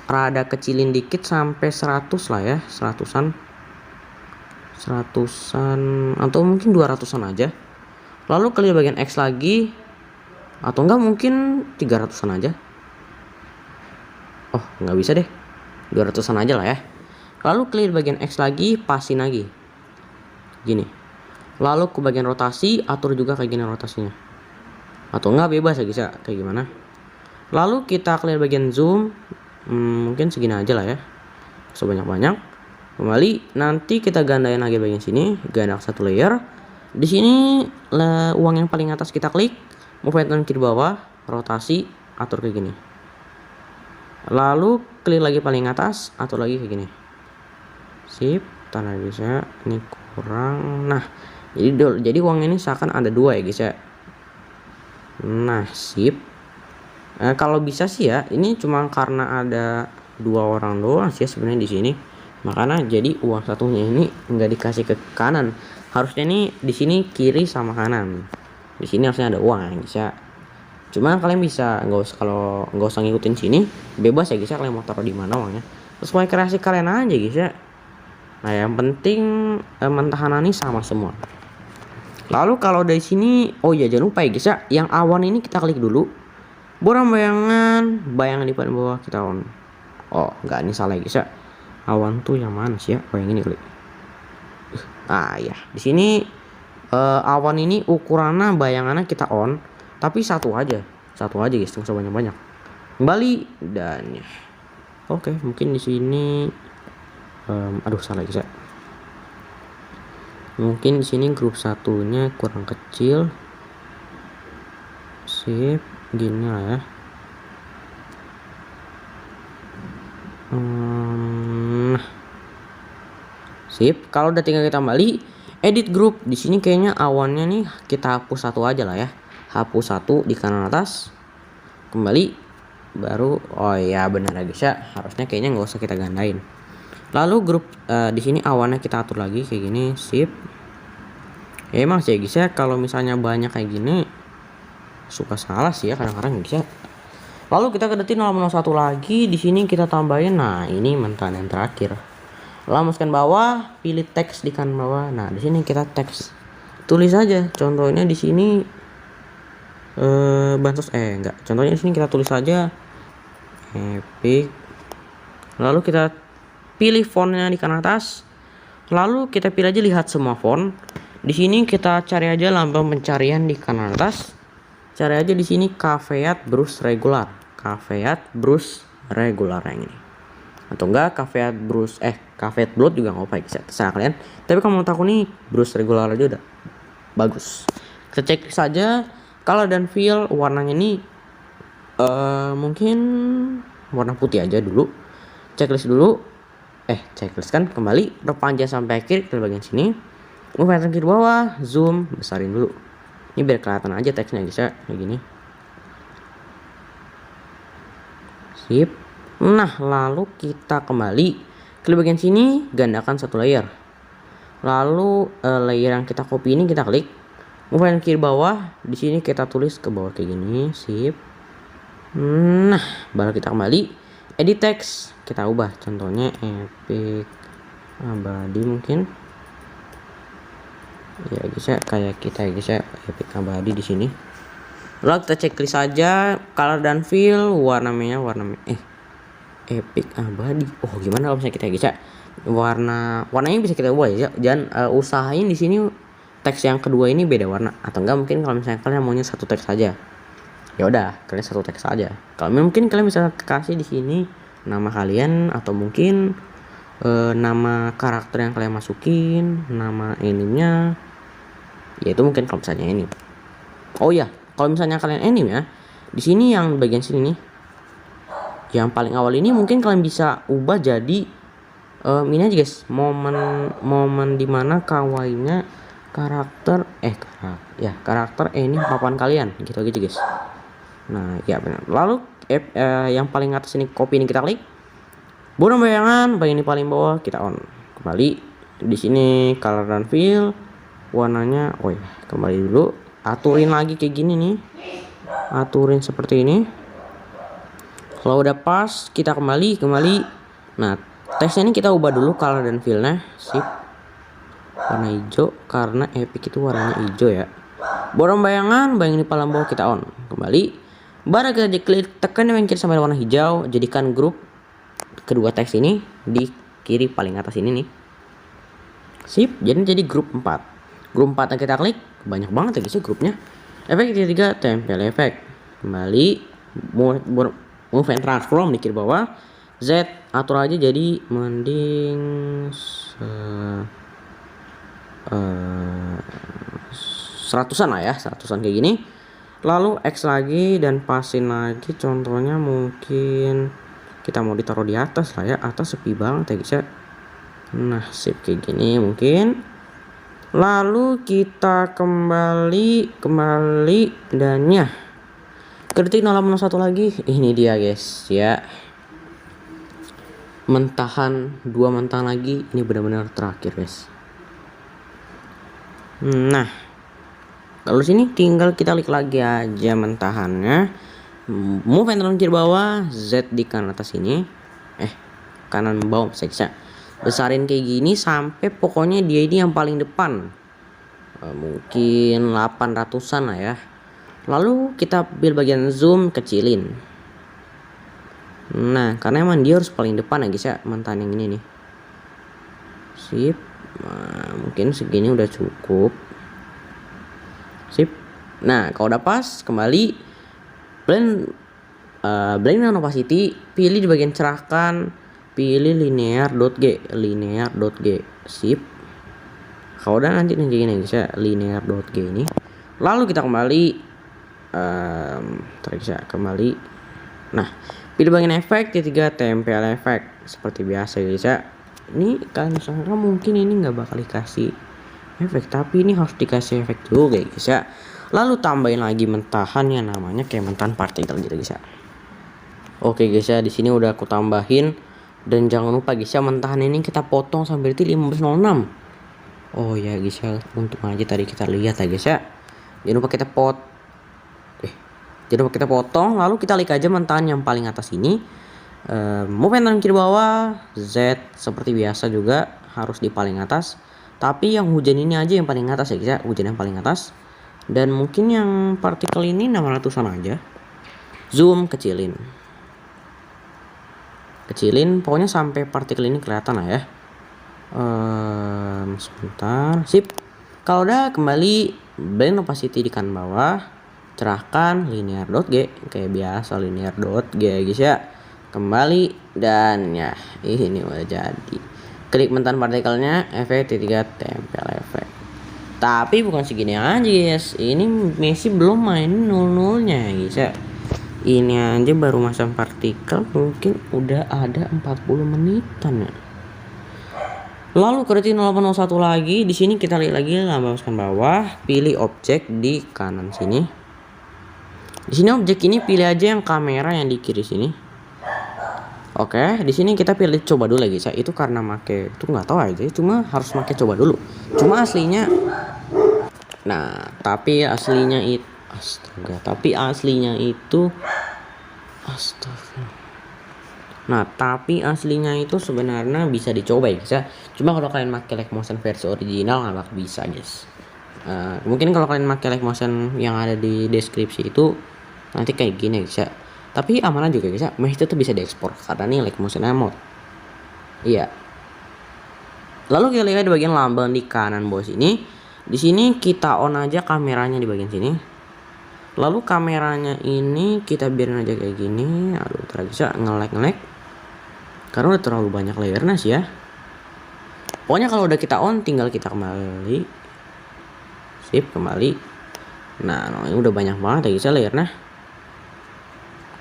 Speaker 1: rada kecilin dikit sampai 100 lah ya, 100-an atau mungkin 200-an aja. Lalu klik bagian X lagi, atau enggak mungkin 300-an aja. Oh, nggak bisa deh, 200-an aja lah ya. Lalu klik bagian X lagi, pasin lagi gini. Lalu ke bagian rotasi, atur juga kayak gini rotasinya, atau enggak bebas ya guys ya, kayak gimana. Lalu kita klik bagian zoom, mungkin segini aja lah ya, sebanyak-banyak. Kembali, nanti kita gandain lagi bagian sini, ganda satu layer. Di sini uang yang paling atas kita klik, move button kiri bawah, rotasi, atur kayak gini. Lalu klik lagi paling atas, atur lagi kayak gini. Sip, tanda bisa ini kurang. Nah, jadi uang ini seakan ada 2 ya guys ya. Nah, sip. Kalau bisa sih ya, ini cuma karena ada 2 orang doang sih sebenarnya di sini. Makanya jadi uang satunya ini nggak dikasih ke kanan. Harusnya nih di sini kiri sama kanan. Di sini harusnya ada uang ya guys ya. Cuma kalian bisa kalau nggak usah ngikutin sini, bebas ya guys ya, kalian mau taruh di mana uangnya. Sesuai kreasi kalian aja guys ya. Nah, yang penting mentahan ini sama semua. Lalu kalau dari sini, oh ya jangan lupa ya guys ya, yang awan ini kita klik dulu. Bayangan di paling bawah kita on. Oh, enggak, ini salah ya guys ya. Awan tuh yang mana sih ya? Oh, yang ini klik. Ya, di sini awan ini ukurannya bayangannya kita on, tapi satu aja guys, nggak usah banyak-banyak. Kembali dan ya. Oke, mungkin di sini aduh salah guys ya. Mungkin di sini grup satunya kurang kecil. Sip, gini lah ya. Sip, kalau udah tinggal kita kembali edit grup. Di sini kayaknya awannya nih kita hapus satu aja lah ya. Hapus satu di kanan atas. Kembali baru, oh ya benar ya guys ya. Harusnya kayaknya nggak usah kita gandain. Lalu grup di sini awannya kita atur lagi kayak gini, sip. Ya, emang sih guys ya, kalau misalnya banyak kayak gini suka salah sih ya kadang-kadang guys ya. Lalu kita ke detik 001 lagi, di sini kita tambahin. Nah, ini mentahan yang terakhir. Lalu masukkan bawah, pilih teks di kanan bawah. Nah, di sini kita teks. Tulis aja. Contohnya di sini bansos enggak. Contohnya di sini kita tulis aja epic. Lalu kita pilih fontnya di kanan atas, Lalu kita pilih aja lihat semua font. Di sini kita cari aja lambang pencarian di kanan atas. Cari aja di sini Caveat Brush Regular. Caveat Brush Regular yang ini. Atau enggak Caveat Bloat juga nggak apa-apa, bisa terserah kalian. Tapi kalau menurut aku nih Brush Regular aja udah bagus. Kita cek saja color dan feel warnanya ini mungkin warna putih aja dulu. Checklist dulu. Checklist kan, kembali perpanjang sampai akhir ke bagian sini. Move ke kiri bawah, zoom, besarin dulu. Ini biar kelihatan aja teksnya guys ya, kayak gini. Sip. Nah, lalu kita kembali ke bagian sini, gandakan satu layer. Lalu layer yang kita copy ini kita klik. Move ke kiri bawah, di sini kita tulis ke bawah kayak gini, sip. Nah, baru kita kembali edit text, kita ubah contohnya Epic Abadi mungkin. Ya guys ya, kayak kita ya guys ya, Epic Abadi di sini. Lalu kita checklist saja color dan feel warnanya Epic Abadi. Oh, gimana kalau misalnya kita guys ya, warnanya bisa kita ubah ya. Jangan usahain di sini teks yang kedua ini beda warna, atau enggak mungkin kalau misalnya kalian maunya satu teks saja. Ya udah, kalian satu teks saja. Kalau mungkin kalian bisa kasih di sini nama kalian, atau mungkin nama karakter yang kalian masukin, nama animenya. Ya itu mungkin kalau misalnya ini. Oh ya, kalau misalnya kalian anime ya, di sini yang bagian sini nih, yang paling awal ini mungkin kalian bisa ubah jadi ini aja guys, momen dimana kawainya karakter anime papan kalian gitu guys. Nah ya benar. Lalu yang paling atas ini copy ini kita klik. Bukan bayangan, bagian ini paling bawah kita on. Kembali di sini color dan feel warnanya. Oh ya, kembali dulu. Aturin lagi kayak gini nih. Aturin seperti ini. Kalau udah pas kita kembali. Nah, teksnya ini kita ubah dulu color dan feel-nya. Sip. Warna hijau karena Epic itu warnanya hijau ya. Borong bayangan ini paling bawah kita on. Kembali. Baru kita klik tekan yang kiri sampai warna hijau, jadikan grup kedua teks ini di kiri paling atas ini nih. Sip, jadi grup 4. Grup 4 yang kita klik, banyak banget ya guys ya grupnya. Efek ketiga tempel efek. Kembali move and transform di kiri bawah. Z atur aja jadi mending seratusan lah ya, seratusan kayak gini. Lalu X lagi dan pasin lagi, contohnya mungkin kita mau ditaruh di atas lah ya, atas sepi banget ya guys ya. Nah sip kayak gini mungkin. Lalu kita kembali dan ya ketik 001 lagi. Ini dia guys ya, mentahan 2 mentahan lagi, ini benar-benar terakhir guys. Nah kalau sini tinggal kita klik lagi aja mentahannya. Move and kiri bawah, Z di kanan atas ini. Kanan bawah bisa. Besarin kayak gini sampai pokoknya dia ini yang paling depan. Mungkin 800-an lah ya. Lalu kita pilih bagian zoom, kecilin. Nah, karena emang dia harus paling depan ya guys ya, mentahan yang ini nih. Sip. Nah, mungkin segini udah cukup. Sip. Nah kalau udah pas, kembali blend and opacity, pilih di bagian cerahkan, pilih linear.g. Sip. Kalau udah nanti gini guys ya, linear.g ini. Lalu kita kembali kembali. Nah pilih bagian efek, ketiga tempel efek seperti biasa guys ya. Ini kalian sangka mungkin ini nggak bakal dikasih efek, tapi ini harus dikasih efek juga guys ya. Lalu tambahin lagi mentahan yang namanya kayak mentahan partikel gitu guys ya. Oke guys ya, di sini udah aku tambahin, dan jangan lupa guys ya, mentahan ini kita potong sampai detik 15.06. Oh ya guys ya, untung aja tadi kita lihat ya guys ya. Jangan lupa kita potong, lalu kita klik aja mentahan yang paling atas ini. Move and kiri bawah, Z seperti biasa juga harus di paling atas. Tapi yang hujan ini aja yang paling atas ya guys ya, hujan yang paling atas. Dan mungkin yang partikel ini 600-an aja. Zoom, kecilin, pokoknya sampai partikel ini kelihatan lah ya. Sebentar, sip. Kalau udah, kembali blend opacity di kanan bawah, cerahkan linear dot G kayak biasa, linear dot G guys ya. Kembali dan ya ini udah jadi. Klik mentan partikelnya, efek T3 tempel efek. Tapi bukan segini aja guys, ini Messi belum main 0-0-nya guys ya. Ini aja baru masang partikel mungkin udah ada 40 menitan ya. Lalu ketik 0801 lagi, di sini kita lihat lagi lambang bawah, pilih objek di kanan sini. Di sini objek ini pilih aja yang kamera yang di kiri sini. Oke, di sini kita pilih coba dulu lagi ya. Itu karena make itu nggak tahu aja, cuma harus make coba dulu. Cuma aslinya, nah tapi aslinya itu, astaga, nah tapi aslinya itu sebenarnya bisa dicoba ya guys ya. Cuma kalau kalian pakai Live Motion versi original nggak bakal bisa guys. Mungkin kalau kalian pakai Live Motion yang ada di deskripsi itu nanti kayak gini guys ya. Tapi amanah juga guys ya, mesh itu tuh bisa diekspor karena ini Live Motion mode. Iya. Lalu kita lihat di bagian lambang di kanan bawah sini. Di sini kita on aja kameranya di bagian sini. Lalu kameranya ini kita biarin aja kayak gini. Aduh, bisa nge-lag. Karena udah terlalu banyak layernya sih ya. Pokoknya kalau udah kita on, tinggal kita kembali. Sip, kembali. Nah, ini udah banyak banget ya guys ya layernya.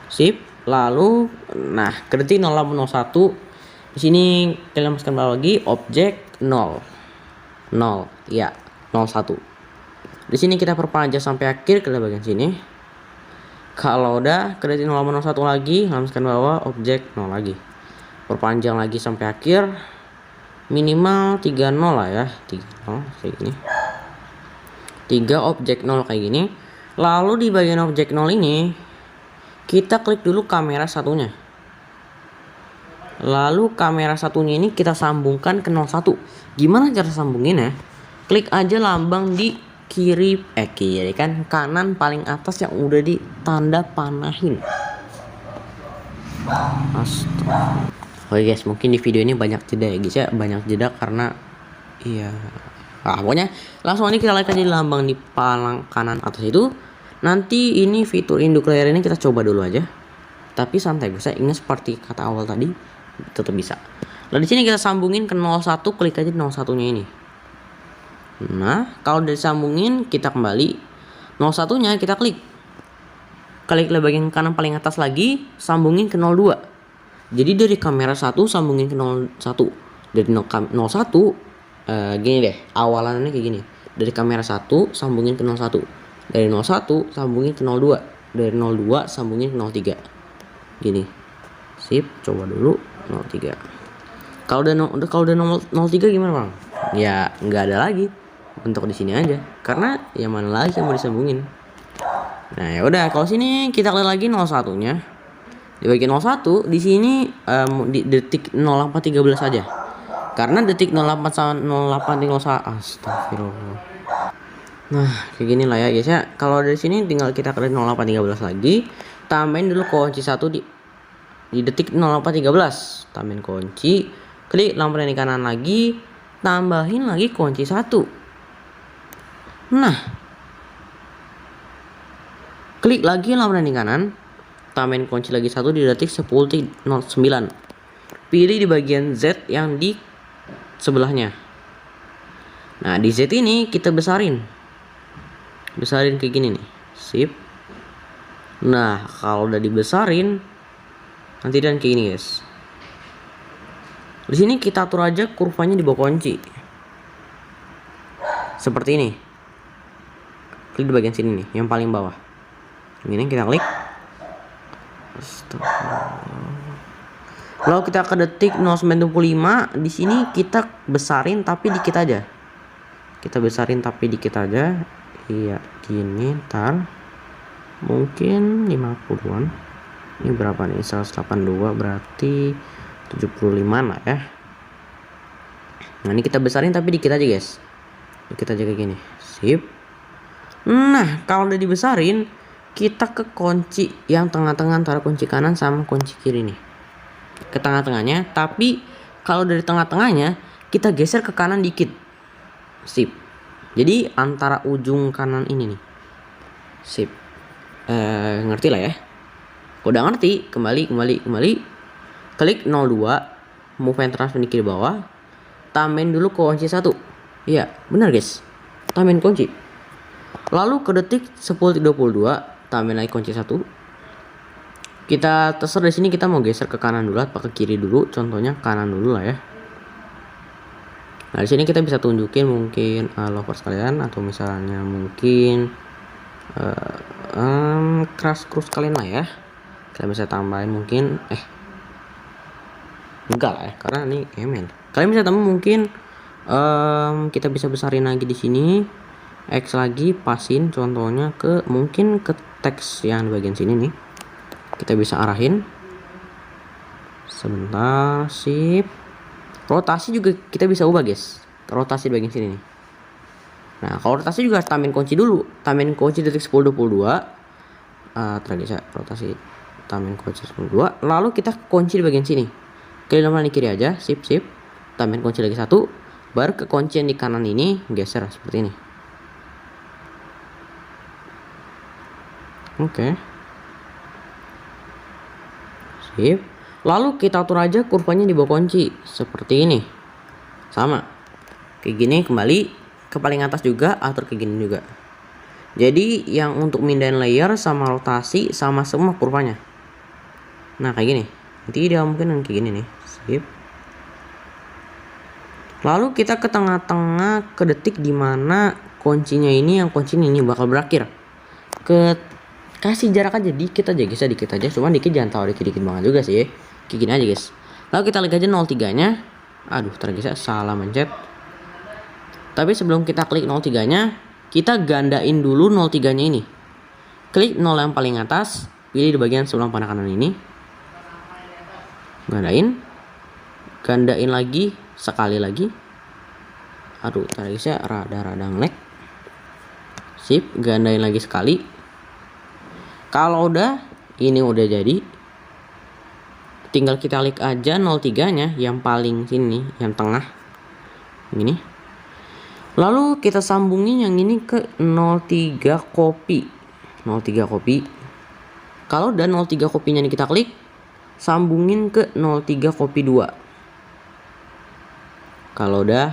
Speaker 1: Sip, lalu nah ketik 0801 di sini kalian masukkan lagi objek 0 ya 01. Di sini kita perpanjang sampai akhir ke bagian sini. Kalau udah ketik 0801 lagi, masukkan bawah objek 0 lagi. Perpanjang lagi sampai akhir, minimal 30 lah ya, 30 kayak gini. 3 objek 0 kayak gini. Lalu di bagian objek 0 ini kita klik dulu kamera satunya. Lalu kamera satunya ini kita sambungkan ke 01. Gimana cara sambunginnya? Klik aja lambang di kiri kan kanan paling atas yang udah ditanda panahin. Astaga. Oke guys, mungkin di video ini banyak jeda ya guys ya, banyak jeda karena iya. Pokoknya langsung aja kita like aja di lambang di palang kanan atas itu. Nanti ini fitur induk layar ini kita coba dulu aja. Tapi santai guys, saya ingat seperti kata awal tadi tetap bisa. Lalu di sini kita sambungin ke 01, klik aja 01-nya ini. Nah, kalau udah disambungin kita kembali 01-nya kita klik. Klik ke bagian kanan paling atas lagi, sambungin ke 02. Jadi dari kamera 1 sambungin ke 01. Dari 01 gini deh, awalannya kayak gini. Dari kamera 1 sambungin ke 01. Dari 01 sambungin ke 02. Dari 02 sambungin ke 03. Gini. Sip, coba dulu 03. Kalau udah 03 gimana, Bang? Ya, nggak ada lagi. Untuk di sini aja. Karena yang mana lagi yang mau disambungin. Nah, ya udah, kalau sini kita klik lagi 01-nya. Di bagian 01 di sini di detik 0813 saja. Karena detik 0813 astagfirullah. Nah, kayak gini lah ya guys ya. Kalau dari sini tinggal kita klik 0813 lagi, tambahin dulu kunci 1 di detik 0813. Tambahin kunci, klik lampu yang di kanan lagi, tambahin lagi kunci 1. Nah, klik lagi lampu yang di kanan, tambahin kunci lagi 1 di detik 10.09. Pilih di bagian Z yang di sebelahnya. Nah, di Z ini kita besarin kayak gini nih. Sip. Nah, kalau udah dibesarin nanti dan kayak gini guys. Di sini kita atur aja kurvanya di bawah kunci. Seperti ini. Klik di bagian sini nih, yang paling bawah. Ini kita klik. Lalu kita ke detik 0925, di sini kita besarin tapi dikit aja. Iya, gini, ntar mungkin 50-an. Ini berapa nih? 182 berarti 75 lah ya. Nah, ini kita besarin tapi dikit aja, guys. Dikit aja kayak gini. Sip. Nah, kalau udah dibesarin, kita ke kunci yang tengah-tengah antara kunci kanan sama kunci kiri nih. Ke tengah-tengahnya, tapi kalau dari tengah-tengahnya kita geser ke kanan dikit. Sip. Jadi antara ujung kanan ini nih. Sip. Ngerti lah ya. Udah ngerti, kembali. Klik 02, move and transfer di kiri bawah. Tambahin dulu kunci 1. Iya, benar guys. Tambahin kunci. Lalu ke detik 10.22, tambahin lagi kunci 1. Kita terserah di sini kita mau geser ke kanan dulu atau ke kiri dulu. Contohnya kanan dulu lah ya. Nah, di sini kita bisa tunjukin mungkin lovers kalian atau misalnya mungkin crush kalian lah ya. Kalian bisa tambahin mungkin enggak lah ya, karena ini email. Kalian bisa tambah mungkin kita bisa besarin lagi di sini. X lagi pasin contohnya ke mungkin ke teks yang di bagian sini nih. Kita bisa arahin. Sebentar, sip. Rotasi juga kita bisa ubah guys. Rotasi di bagian sini nih. Nah, kalau rotasi juga harus tambahin kunci dulu. Tambahin kunci detik 10.22. Tergeser rotasi. Tambahin kunci 10.22. Lalu kita kunci di bagian sini. Klik nomor di kiri aja. Sip. Tambahin kunci lagi 1. Baru ke kunci yang di kanan ini geser seperti ini. Oke. Sip. Lalu kita atur aja kurvanya di bawah kunci seperti ini. Sama. Kayak gini kembali ke paling atas juga, atur kayak gini juga. Jadi yang untuk mindahin layer sama rotasi sama semua kurvanya. Nah, kayak gini. Tidak mungkin kayak gini nih. Sip. Lalu kita ke tengah-tengah ke detik dimana kuncinya ini yang kunci ini bakal berakhir. Kasih jarak aja dikit aja guys, dikit aja. Cuma dikit jangan tahu dikit banget juga sih. Kayak gini aja guys. Lalu kita klik aja 03 nya. Aduh, tergeser salah mencet. Tapi sebelum kita klik 03 nya, kita gandain dulu 03 nya ini. Klik 0 yang paling atas, pilih di bagian sebelah kanan ini. Gandain lagi sekali lagi. Aduh, tergeser rada nge-lag. Sip, gandain lagi sekali. Kalau udah ini udah jadi, tinggal kita klik aja 03 nya yang paling sini, yang tengah ini. Lalu kita sambungin yang ini ke 03 copy. Kalau udah 03 kopinya nih kita klik, sambungin ke 03 copy 2. Kalau udah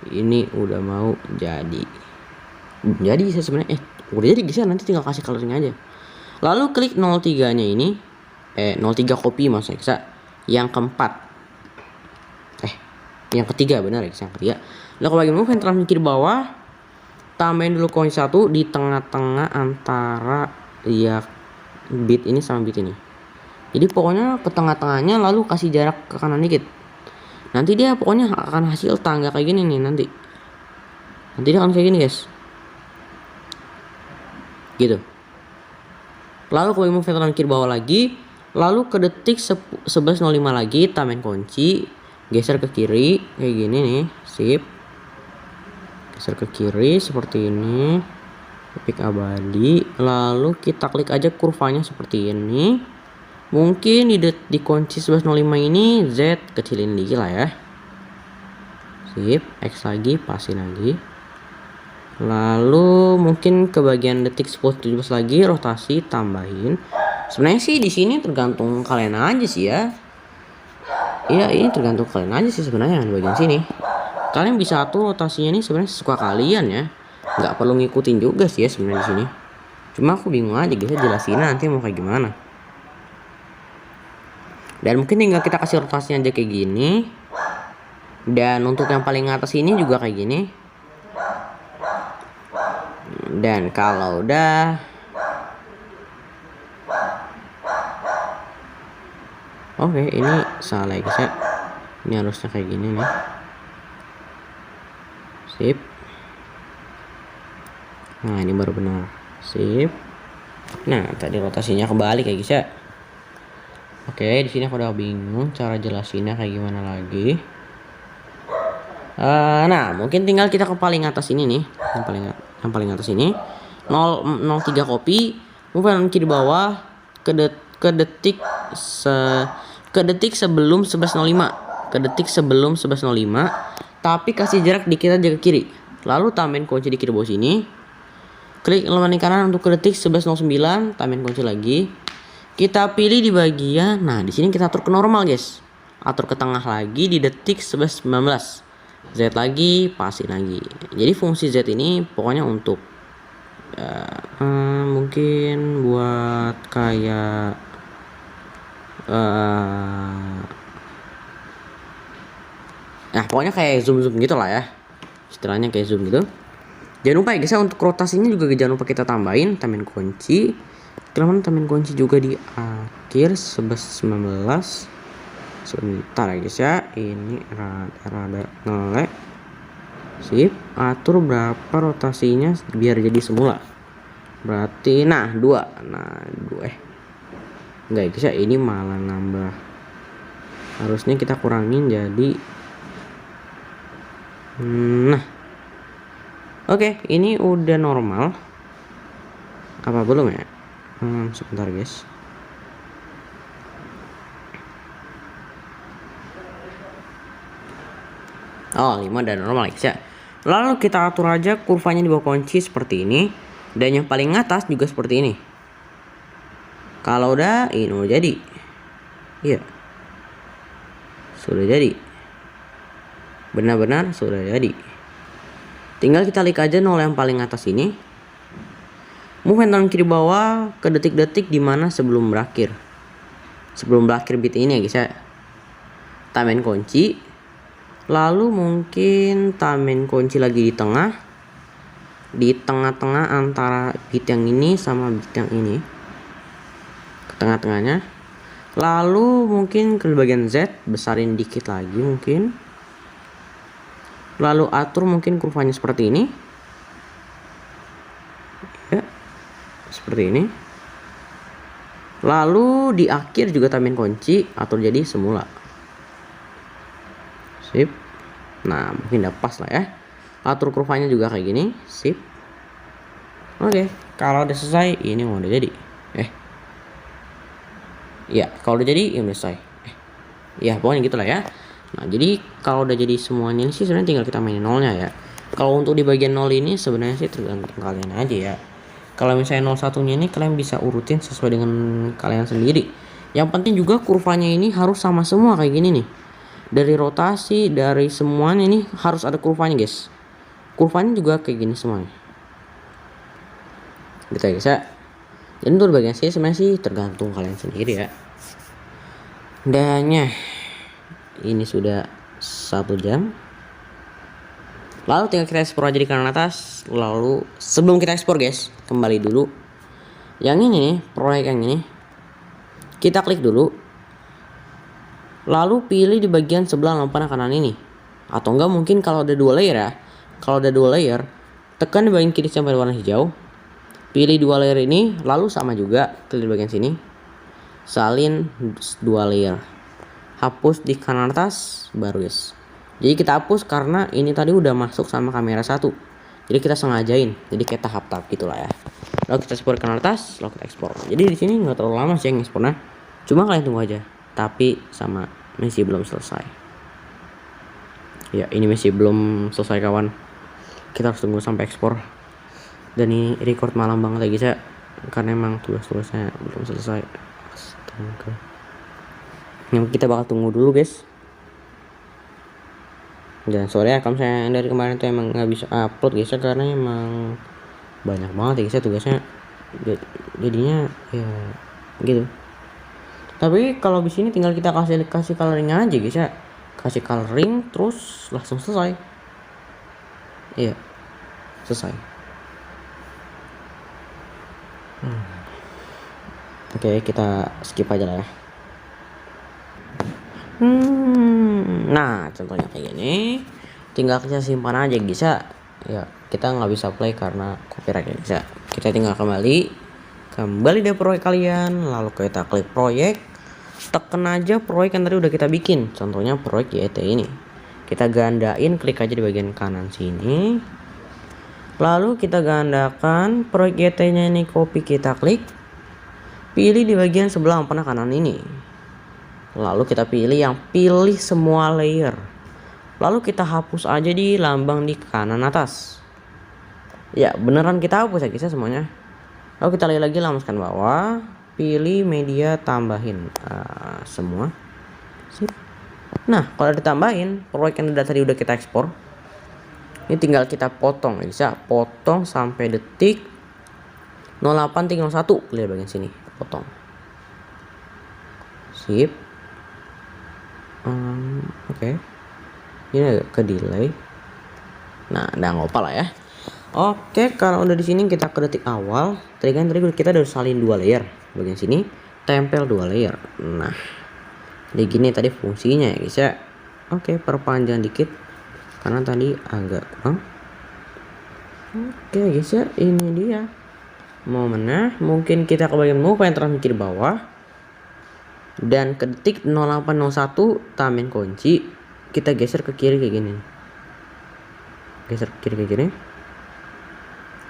Speaker 1: ini udah mau jadi saya sebenarnya udah jadi guys, nanti tinggal kasih coloring aja. Lalu klik 03 nya ini 03 copy maksudnya bisa yang keempat yang ketiga, benar ya, yang ketiga. Lalu kalau bagian move and transfer kiri bawah, tambahin dulu kunci 1 di tengah-tengah antara ya bit ini sama bit ini. Jadi pokoknya ke tengah-tengahnya, lalu kasih jarak ke kanan dikit. Nanti dia pokoknya akan hasil tangga kayak gini nih nanti dia akan kayak gini guys. Gitu. Lalu kalau move and transfer kiri bawah lagi, lalu ke detik 11.05 lagi tambahin kunci, geser ke kiri kayak gini nih. Sip. Geser ke kiri seperti ini. Pick abadi. Lalu kita klik aja kurvanya seperti ini. Mungkin di kunci 11.05 ini Z kecilin dikit lah ya. Sip. X lagi, pasin lagi. Lalu mungkin ke bagian detik 10.17 lagi rotasi tambahin. Sebenarnya sih di sini tergantung kalian aja sih ya. Iya, ini tergantung kalian aja sih sebenarnya di bagian sini. Kalian bisa atur rotasinya nih sebenarnya sesuka kalian ya. Nggak perlu ngikutin juga sih ya sebenarnya di sini. Cuma aku bingung aja guys, jelasin nanti mau kayak gimana. Dan mungkin tinggal kita kasih rotasinya aja kayak gini. Dan untuk yang paling atas ini juga kayak gini. Dan kalau udah oke, ini salah guys ya. Ini harusnya kayak gini nih. Sip. Nah, ini baru benar. Sip. Nah, tadi rotasinya kebalik ya guys ya. Oke, di sini aku udah bingung cara jelasinnya kayak gimana lagi. Nah, mungkin tinggal kita ke paling atas ini nih, yang paling atas ini 03 copy, move kiri bawah ke detik sebelum 11.05. ke detik sebelum 11.05, tapi kasih jarak dikit aja ke kiri. Lalu tambahin kunci di kiri bawah sini. Klik elemen kanan untuk ke detik 11.09, tambahin kunci lagi. Kita pilih di bagian, nah di sini kita atur ke normal guys. Atur ke tengah lagi di detik 11.19. Z lagi, pasin lagi. Jadi fungsi Z ini pokoknya untuk mungkin buat kayak nah pokoknya kayak zoom gitu lah ya, istilahnya kayak zoom gitu. Jangan lupa ya guys, untuk rotasinya juga jangan lupa kita tambahin kunci. Tambahin kunci juga di akhir 11.19. Sebentar ya guys ya, ini rada ngelek. Sip, atur berapa rotasinya biar jadi semula. Berarti nah 2. Enggak guys ya, ini malah nambah. Harusnya kita kurangin jadi nah. Oke, ini udah normal. Apa belum ya? Sebentar guys. Oh, 5 dan normal guys ya. Lalu kita atur aja kurvanya di bawah kunci seperti ini, dan yang paling atas juga seperti ini. Kalau udah ini udah jadi. Iya. Sudah jadi. Benar-benar sudah jadi. Tinggal kita klik aja nol yang paling atas ini. Move handle kiri bawah ke detik-detik dimana sebelum berakhir. Sebelum berakhir bit ini ya guys ya. Tambahin kunci. Lalu mungkin tambahin kunci lagi di tengah. Di tengah-tengah antara bit yang ini sama bit yang ini. Ke tengah-tengahnya. Lalu mungkin ke bagian Z, besarin dikit lagi mungkin. Lalu atur mungkin kurvanya seperti ini. Ya. Seperti ini. Lalu di akhir juga tambahin kunci, atur jadi semula. Sip. Nah, mungkin udah pas lah ya. Atur kurvanya juga kayak gini. Sip. Oke, kalau udah selesai ini udah jadi. Ya, kalau udah jadi ini udah selesai. Ya, pokoknya gitulah ya. Nah, jadi kalau udah jadi semuanya ini sih sebenarnya tinggal kita mainin nolnya ya. Kalau untuk di bagian nol ini sebenarnya sih tergantung kalian aja ya. Kalau misalnya 01-nya ini kalian bisa urutin sesuai dengan kalian sendiri. Yang penting juga kurvanya ini harus sama semua kayak gini nih. Dari rotasi, dari semuanya ini harus ada kurvanya guys. Kurvanya juga kayak gini semuanya. Gitu ya guys ya. Jadi untuk bagian sih sebenarnya sih tergantung kalian sendiri ya. Dan ya, ini sudah 1 jam. Lalu tinggal kita ekspor aja di kanan atas. Lalu sebelum kita ekspor guys, kembali dulu. Yang ini nih, proyek yang ini. Kita klik dulu. Lalu pilih di bagian sebelah lampu kanan ini. Atau enggak mungkin kalau ada 2 layer ya. Kalau ada 2 layer, tekan di bagian kiri sampai warna hijau. Pilih 2 layer ini, lalu sama juga klik di bagian sini. Salin 2 layer. Hapus di kanan atas baru guys. Jadi kita hapus karena ini tadi udah masuk sama kamera 1. Jadi kita sengajain. Jadi kayak tahap-tahap gitulah ya. Lalu kita ekspor ke kanan atas, lalu kita ekspor. Jadi di sini nggak terlalu lama sih yang ekspornya. Cuma kalian tunggu aja. Tapi sama masih belum selesai. Ya, ini masih belum selesai kawan. Kita harus tunggu sampai ekspor. Dan ini record malam banget lagi saya. Karena emang tugas-tugasnya belum selesai. Astaga. Yang kita bakal tunggu dulu guys. Dan sorry ya kalau saya dari kemarin tuh emang nggak bisa upload guys ya, karena emang banyak banget ya guys ya tugasnya. Jadinya ya gitu. Tapi kalau di sini tinggal kita kasih coloring aja guys ya. Kasih coloring terus langsung selesai. Iya. Selesai. Oke, kita skip aja lah ya. Nah, contohnya kayak gini. Tinggal kita simpan aja guys ya. Ya, kita nggak bisa play karena copyright ya guys ya. Kita tinggal kembali dari proyek kalian, lalu kita klik proyek, tekan aja proyek yang tadi udah kita bikin. Contohnya proyek YT ini. Kita gandain, klik aja di bagian kanan sini. Lalu kita gandakan proyek YT-nya ini, copy, kita klik. Pilih di bagian sebelah kanan ini. Lalu kita pilih semua layer. Lalu kita hapus aja di lambang di kanan atas. Ya, beneran kita hapus ya guys ya semuanya. Lalu kita lihat lagi lambangkan bawah, pilih media, tambahin semua. Sip. Nah, kalau ditambahin proyek yang tadi udah kita ekspor. Ini tinggal kita potong ya guys ya. Potong sampai detik 08.01. Lihat bagian sini, potong. Sip. Oke. Ini agak ke delay. Nah, nggak apa lah ya. Oke, kalau udah di sini kita ke detik awal. Tadi kita udah salin 2 layer. Bagian sini tempel 2 layer. Nah, jadi gini tadi fungsinya ya guys ya. Oke, perpanjang dikit karena tadi agak kurang. Oke guys ya, ini dia momennya. Mungkin kita ke bagian move yang terakhir kiri bawah. Dan ke detik 08.01 tambahin kunci, kita geser ke kiri kayak gini. Geser ke kiri kayak gini.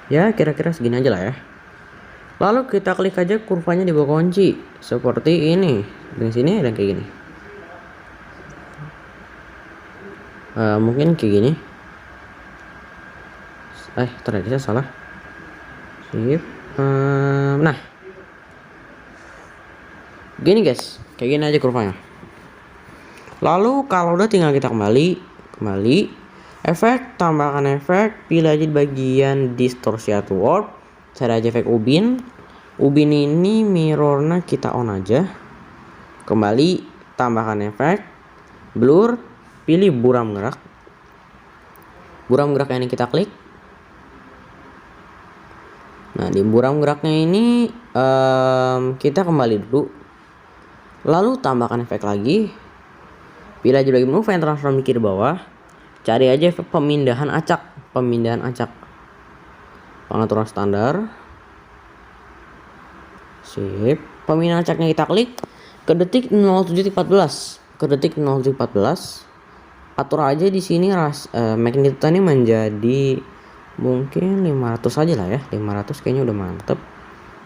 Speaker 1: Ya, kira-kira segini aja lah ya. Lalu kita klik aja kurvanya di bawah kunci seperti ini. Di sini dan kayak gini. Mungkin kayak gini. Ternyata saya salah. Sip. Nah, gini guys, kayak gini aja kurvanya. Lalu kalau udah tinggal kita kembali efek, tambahkan efek, pilih aja di bagian distorsi atau warp, cari aja efek ubin ini mirrornya kita on aja, kembali tambahkan efek blur, pilih buram gerak yang ini kita klik. Nah, di buram geraknya ini kita kembali dulu, lalu tambahkan efek lagi, pilih aja bagian move and transform di kiri bawah, cari aja efek pemindahan acak, pengaturan standar. Sip, pemindahan acaknya kita klik ke detik 07.14, atur aja di sini magnitude ini menjadi mungkin 500 aja lah ya. 500 kayaknya udah mantep.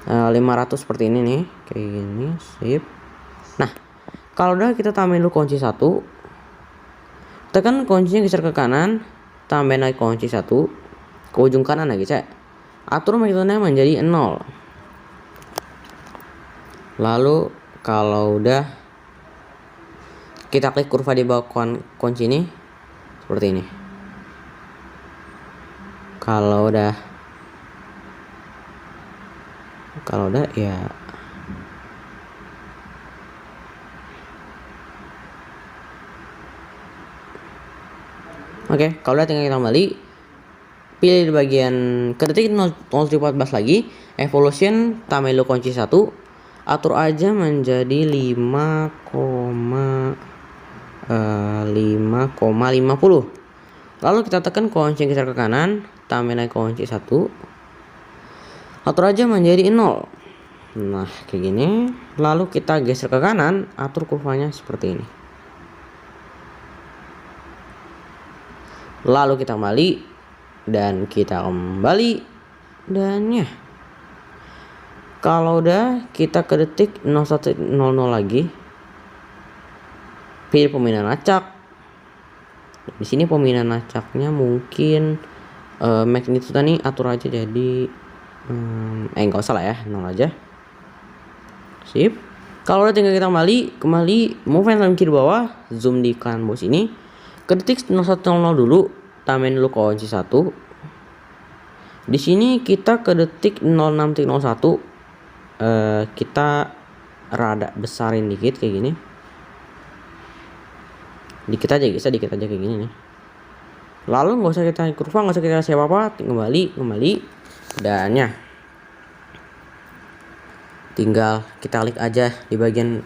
Speaker 1: 500 seperti ini nih, kayak gini. Sip. Nah, kalau udah kita tambahin dulu kunci 1, tekan kuncinya geser ke kanan, tambahin lagi kunci 1 ke ujung kanan ya guys ya. Atur magnitude-nya menjadi 0. Lalu kalau udah kita klik kurva di bawah kunci ini seperti ini. Kalau udah ya oke, kalau udah tinggal kita kembali, pilih di bagian ke detik 0.14 lagi, evolution tambahin dulu kunci 1, atur aja menjadi 5,50. Lalu kita tekan kunci geser ke kanan, tambahin lagi kunci 1, atur aja menjadi 0. Nah, kayak gini. Lalu kita geser ke kanan, atur kurvanya seperti ini. Lalu kita kembali dan ya. Kalau udah kita ke detik 01.00 lagi, pilih pemindahan acak. Di sini pemindahan acaknya mungkin magnitude nih atur aja jadi nggak usah lah ya, 0 aja. Sip. Kalau udah tinggal kita kembali move yang kiri bawah, zoom di kanan bawah sini ke detik 01.00 dulu, tambahin dulu kunci 1. Di sini kita ke detik 06.01, kita rada besarin dikit kayak gini. Dikit aja guys, dikit aja kayak gini nih. Lalu nggak usah kita kurva, nggak usah kita kasih apa-apa, kembali dan ya. Tinggal kita klik aja di bagian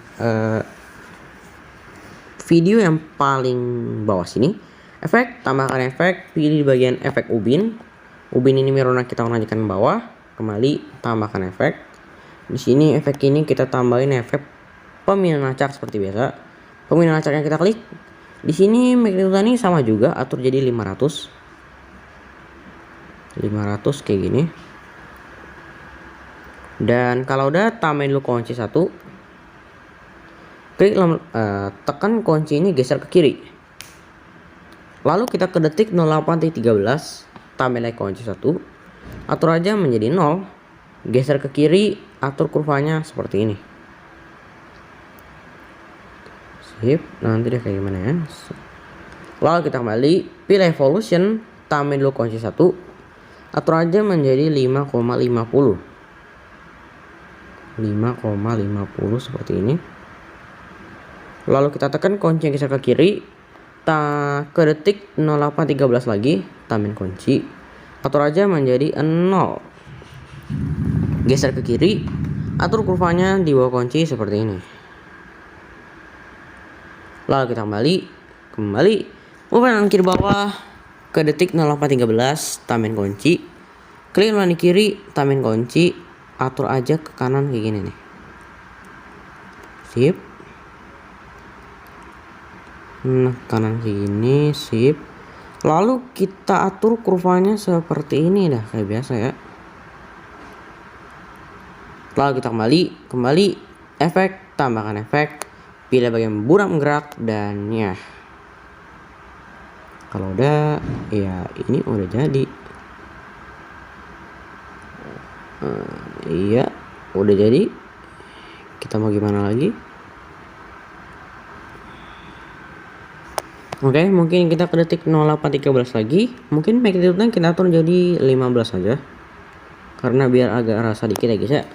Speaker 1: video yang paling bawah sini, efek, tambahkan efek, pilih di bagian efek ubin ini mirrornya kita naikkan ke bawah, kembali tambahkan efek. Di sini efek ini kita tambahin efek pemindahan acak seperti biasa. Pemindahan acaknya kita klik. Di sini magnitude ini sama juga, atur jadi 500 kayak gini. Dan kalau udah tambahin dulu kunci 1. tekan kunci ini geser ke kiri. Lalu kita ke detik 08.13, tambah lagi kunci 1, atur aja menjadi 0, geser ke kiri, atur kurvanya seperti ini. Sip, nanti deh kayak gimana ya. Lalu kita kembali, pilih evolution, tambah dulu kunci 1, atur aja menjadi 5,50. 5,50 seperti ini. Lalu kita tekan kunci yang geser ke kiri, ke detik 08.13 lagi, tambahin kunci, atur aja menjadi 0, geser ke kiri, atur kurvanya di bawah kunci seperti ini. Lalu kita kembali move kanan kiri bawah ke detik 08.13, tambahin kunci, klik di kiri, tambahin kunci, atur aja ke kanan kayak gini nih. Sip. Nah, kanan sini, sip. Lalu kita atur kurvanya seperti ini dah, kayak biasa ya. Lalu kita kembali efek, tambahkan efek, pilih bagian buram gerak, dan ya. Kalau udah, ya ini udah jadi. Iya, udah jadi. Kita mau gimana lagi? Oke, mungkin kita ke detik 08.13 lagi. Mungkin magnitude-nya kita atur jadi 15 saja. Karena biar agak rasa dikit ya guys ya.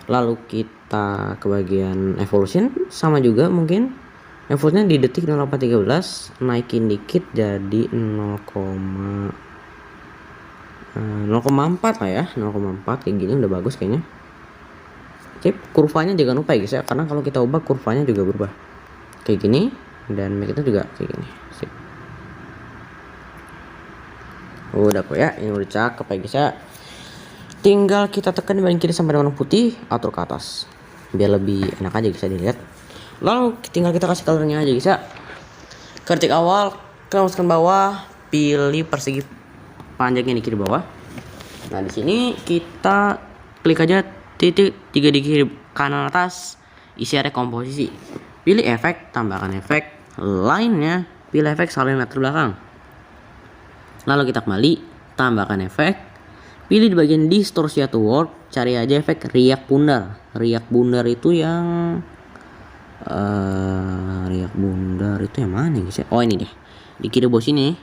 Speaker 1: Lalu kita ke bagian evolution, sama juga mungkin. Evolution di detik 08.13, naikin dikit jadi 0,4 lah ya. 0,4 kayak gini udah bagus kayaknya. Oke, kurvanya jangan lupa ya guys ya. Karena kalau kita ubah kurvanya juga berubah. Kayak gini. Dan magnitude juga kayak gini. Sip. Udah kok ya, ini udah cakep ya guys ya. Tinggal kita tekan di bagian kiri sampai warna putih, atur ke atas biar lebih enak aja bisa dilihat. Lalu tinggal kita kasih colornya aja guys ya. Ketik awal, kita masukkan bawah, pilih persegi panjangnya di kiri bawah. Nah di sini kita klik aja titik 3 di kiri kanan atas, isi area komposisi. Pilih efek, tambahkan efek lainnya, pilih efek salin latar belakang. Lalu kita kembali, tambahkan efek, pilih di bagian distorsi atau warp, cari aja efek riak bundar. Riak bundar itu yang mana guys ya? Oh ini deh, di kiri bawah sini.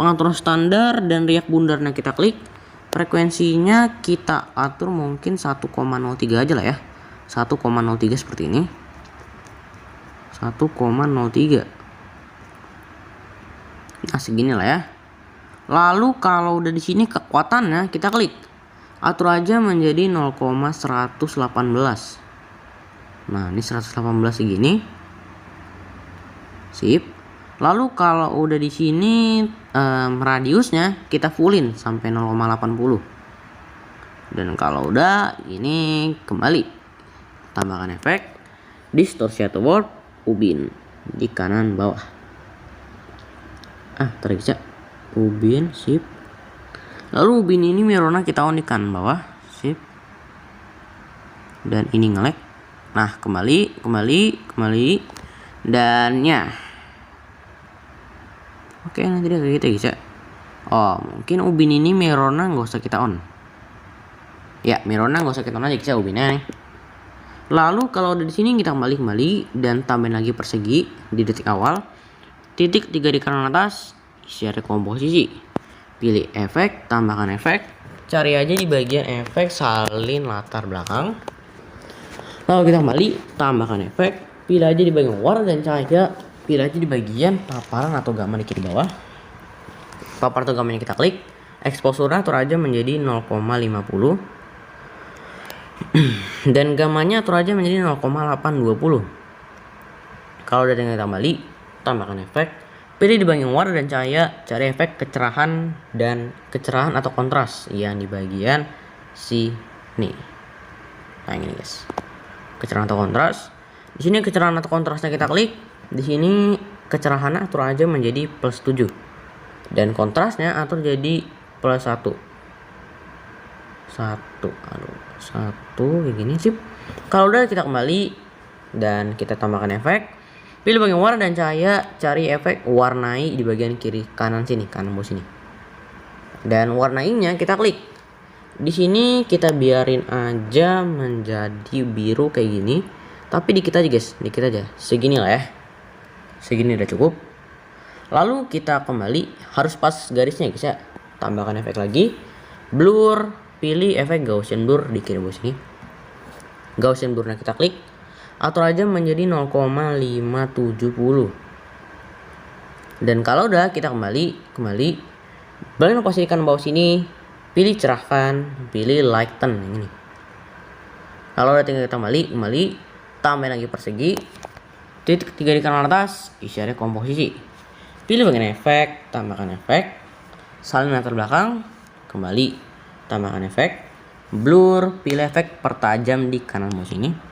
Speaker 1: Pengaturan standar dan riak bundarnya kita klik. Frekuensinya kita atur mungkin 1,03 aja lah ya. 1,03 seperti ini. 1,03. Nah segini lah ya. Lalu kalau udah di sini kekuatannya kita klik, atur aja menjadi 0,118. Nah ini 118 segini. Sip. Lalu kalau udah di sini radiusnya kita fullin sampai 0,80. Dan kalau udah ini kembali, tambahkan efek distorsi atau warp, ubin di kanan bawah. Tarik aja ubin, sip. Lalu ubin ini mirrornya kita on di kanan bawah, sip. Dan ini nge-lag. Nah kembali dan ya. Oke nanti dia kayak gitu guys ya. Oh mungkin ubin ini mirrornya nggak usah kita on. Ya mirrornya nggak usah kita on aja guys ya ubinnya. Lalu kalau udah di sini kita kembali dan tambahin lagi persegi di detik awal. Titik 3 di kanan atas, isi area komposisi. Pilih efek, tambahkan efek. Cari aja di bagian efek salin latar belakang. Lalu kita kembali, tambahkan efek. Pilih aja di bagian warna dan cahaya. Pilih aja di bagian paparan atau gamma di kiri bawah. Paparan atau gamanya kita klik. Exposure-nya atur aja menjadi 0,50. Dan gamanya atur aja menjadi 0,820. Kalau udah dengan kembali, tambahkan efek, pilih di bagian warna dan cahaya, cari efek kecerahan atau kontras yang di bagian sini. Nah ini guys, kecerahan atau kontras. Di sini kecerahan atau kontrasnya kita klik. Di sini kecerahannya atur aja menjadi +7 dan kontrasnya atur jadi +1. Kayak gini sip. Kalau udah kita kembali, dan kita tambahkan efek. Pilih bagian warna dan cahaya, cari efek warnai di bagian kiri kanan sini, kanan bawah sini. Dan warnainya kita klik. Di sini kita biarin aja menjadi biru kayak gini. Tapi dikit aja guys, dikit aja. Segini lah ya. Segini udah cukup. Lalu kita kembali, harus pas garisnya guys ya. Tambahkan efek lagi. Blur, pilih efek Gaussian blur di kiri bawah sini. Gaussian blurnya kita klik. Atur aja menjadi 0,570. Dan kalau udah kita kembali balik posisikan bawah sini, pilih cerahkan, pilih lighten ini. Kalau udah tinggal kita kembali, tambah lagi persegi, titik 3 di kanan atas, isyarat komposisi. Pilih bagian efek, tambahkan efek, salin latar belakang, kembali, tambahkan efek, blur, pilih efek pertajam di kanan bawah sini.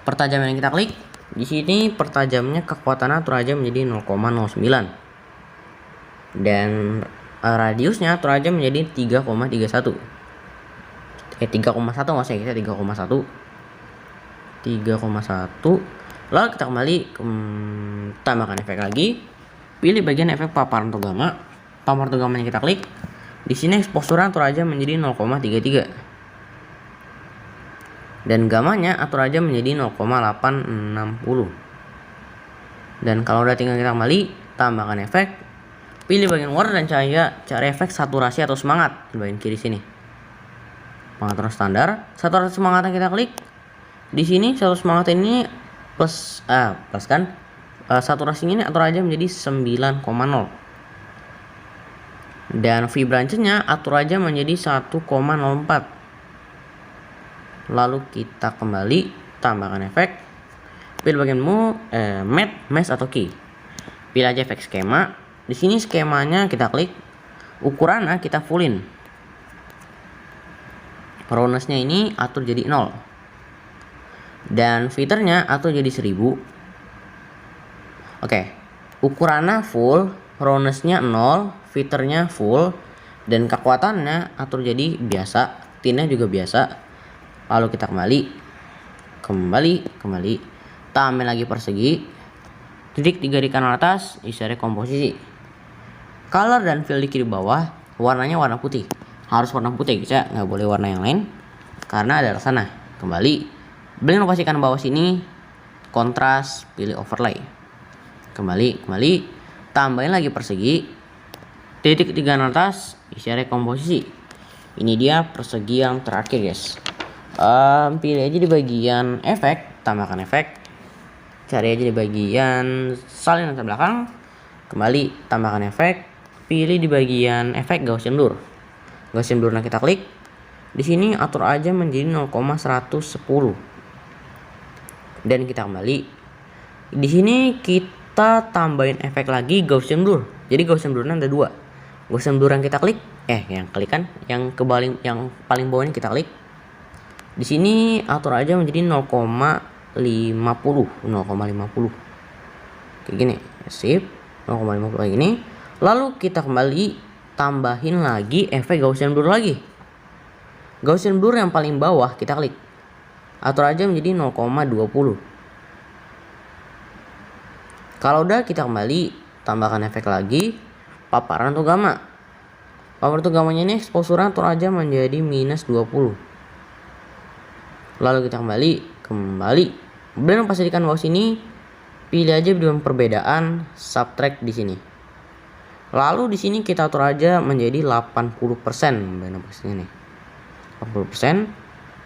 Speaker 1: Pertajam yang kita klik, di sini pertajamnya kekuatannya atur aja menjadi 0,09 dan radiusnya atur aja menjadi 3,31. 3,1 maksudnya kita 3,1. Lalu kita kembali tambahkan efek lagi. Pilih bagian efek paparan atau gamma. Paparan atau gamanya kita klik. Di sini exposure atur aja menjadi 0,33. Dan gamanya atur aja menjadi 0,860. Dan kalau udah tinggal kita kembali, tambahkan efek. Pilih bagian warna dan cahaya, cari efek saturasi atau semangat di bagian kiri sini. Pengaturan standar, saturasi semangatnya kita klik. Di sini saturasi semangat ini plus kan. Saturasinya ini atur aja menjadi 9,0. Dan vibransinya atur aja menjadi 1,04. Lalu kita kembali, tambahkan efek. Pilih bagian matte, mesh atau key. Pilih aja efek skema. Di sini skemanya kita klik. Ukurannya kita fullin. Roundness-nya ini atur jadi 0. Dan filternya atur jadi 1000. Oke. Ukurannya full, roundness-nya 0, filternya full, dan kekuatannya atur jadi biasa, tinnya juga biasa. Lalu kita kembali, tambah lagi persegi, titik 3 di kanan atas, isyarat komposisi. Color dan fill di kiri bawah, warnanya warna putih. Harus warna putih guys ya, nggak boleh warna yang lain, karena ada sana. Kembali, beli lokasikan bawah sini, kontras, pilih overlay. Kembali, tambahin lagi persegi, titik 3 kanan atas, isyarat komposisi. Ini dia persegi yang terakhir guys. Pilih aja di bagian efek, tambahkan efek, cari aja di bagian salin latar belakang, kembali tambahkan efek, pilih di bagian efek Gaussian blur. Gaussian blurnya kita klik. Di sini atur aja menjadi 0,110. Dan kita kembali. Di sini kita tambahin efek lagi Gaussian blur. Jadi Gaussian blurnya ada 2. Gaussian blur yang kita klik, yang paling bawah ini kita klik. Di sini atur aja menjadi 0,50. Kayak gini. Sip. 0,50 kayak gini. Lalu kita kembali tambahin lagi efek Gaussian blur lagi. Gaussian blur yang paling bawah kita klik. Atur aja menjadi 0,20. Kalau udah kita kembali tambahkan efek lagi paparan atau gamma. Paparan atau gamanya ini exposure atur aja menjadi -20. Lalu kita kembali. Belum pastikan bawah sini, pilih aja dengan perbedaan subtract di sini. Lalu di sini kita atur aja menjadi 80%. Belum pastinya nih. 80%.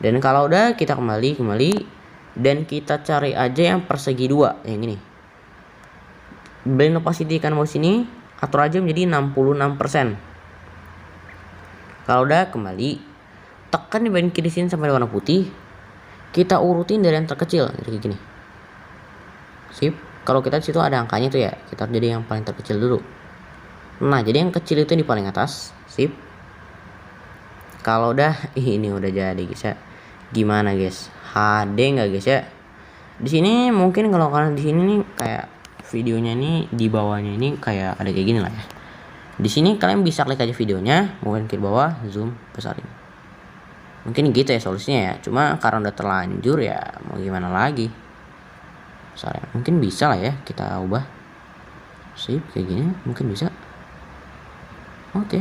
Speaker 1: Dan kalau udah kita kembali dan kita cari aja yang persegi 2 yang ini. Blend opacity kan bawah sini, atur aja menjadi 66%. Kalau udah kembali, tekan di bagian kiri sini sampai warna putih. Kita urutin dari yang terkecil kayak gini. Sip. Kalau kita di situ ada angkanya tuh ya, kita jadi yang paling terkecil dulu. Nah, jadi yang kecil itu di paling atas. Sip. Kalau udah ini udah jadi guys ya. Gimana guys? HD nggak guys ya? Di sini mungkin kalau kalian di sini nih kayak videonya nih di bawahnya ini kayak ada kayak gini lah ya. Di sini kalian bisa klik aja videonya, mungkin kiri bawah, zoom, besarin. Mungkin gitu ya solusinya ya. Cuma karena udah terlanjur ya mau gimana lagi. Mungkin bisa lah ya kita ubah. Sip, kayak gini mungkin bisa. Oke.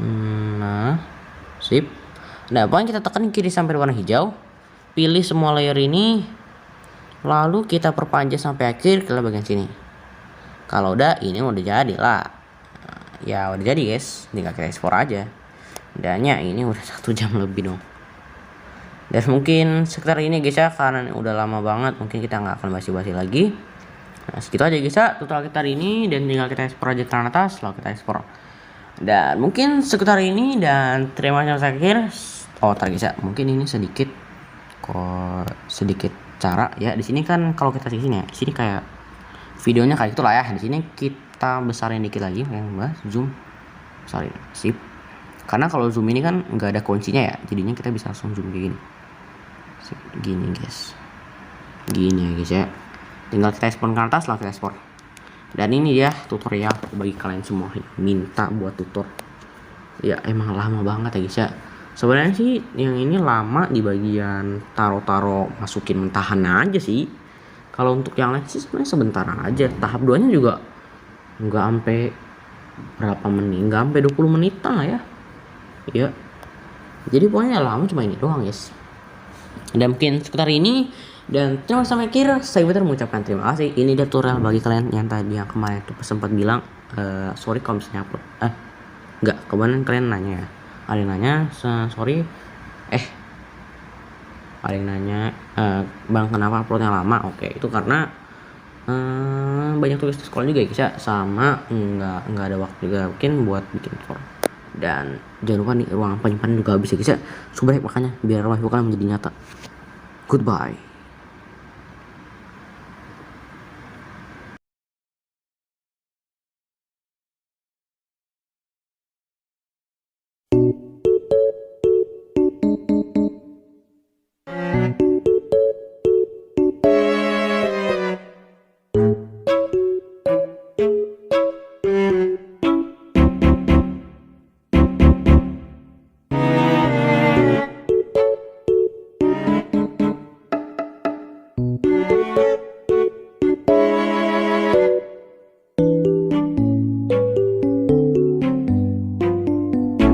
Speaker 1: Nah, sip. Nah, pokoknya kita tekan kiri sampai warna hijau. Pilih semua layer ini. Lalu kita perpanjang sampai akhir ke bagian sini. Kalau udah, ini udah jadi lah. Ya udah jadi guys, tinggal kita ekspor aja. Dannya ini udah 1 jam lebih dong. Dan mungkin sekitar ini guys ya, karena udah lama banget, mungkin kita nggak akan basi-basi lagi. Nah, segitu aja guys ya tutorial kita hari ini, dan tinggal kita ekspor aja ke atas, lalu kita ekspor. Dan mungkin sekitar ini, dan terima kasih akhir. Oh tar guys ya, mungkin ini sedikit cara ya. Di sini kan kalau kita di sini ya, di sini kayak videonya kayak itulah ya. Di sini kita besarin dikit lagi, zoom besarin, sip. Karena kalau zoom ini kan nggak ada kuncinya ya, jadinya kita bisa langsung zoom kayak gini. Sip, gini guys, gini ya guys ya. Tinggal kita ekspor ke atas, lalu kita ekspor. Dan ini ya tutorial bagi kalian semua yang minta buat tutor. Ya emang lama banget ya guys ya. Sebenarnya sih yang ini lama di bagian taro masukin mentahan aja sih. Kalau untuk yang lain sih sebenarnya sebentar aja. Tahap 2 nya juga nggak sampai berapa menit, nggak sampai 20 menitan lah ya. Iya. Jadi pokoknya lama cuma ini doang guys. Dan mungkin sekitar ini, dan terima kasih sampai akhir. Saya betul mengucapkan terima kasih. Ini tutorial bagi kalian yang tadi yang kemarin tuh sempat bilang sorry kalau misalnya upload. Enggak, kemarin kalian nanya ya. Ada yang nanya, sorry. Ada yang nanya, bang kenapa uploadnya lama? Oke, itu karena banyak tugas di sekolah juga ya guys ya. Sama nggak ada waktu juga mungkin buat bikin tutor. Dan jangan lupa nih ruang penyimpanan juga habis ya guys ya. Subscribe makanya biar ruang kalian menjadi nyata. Goodbye.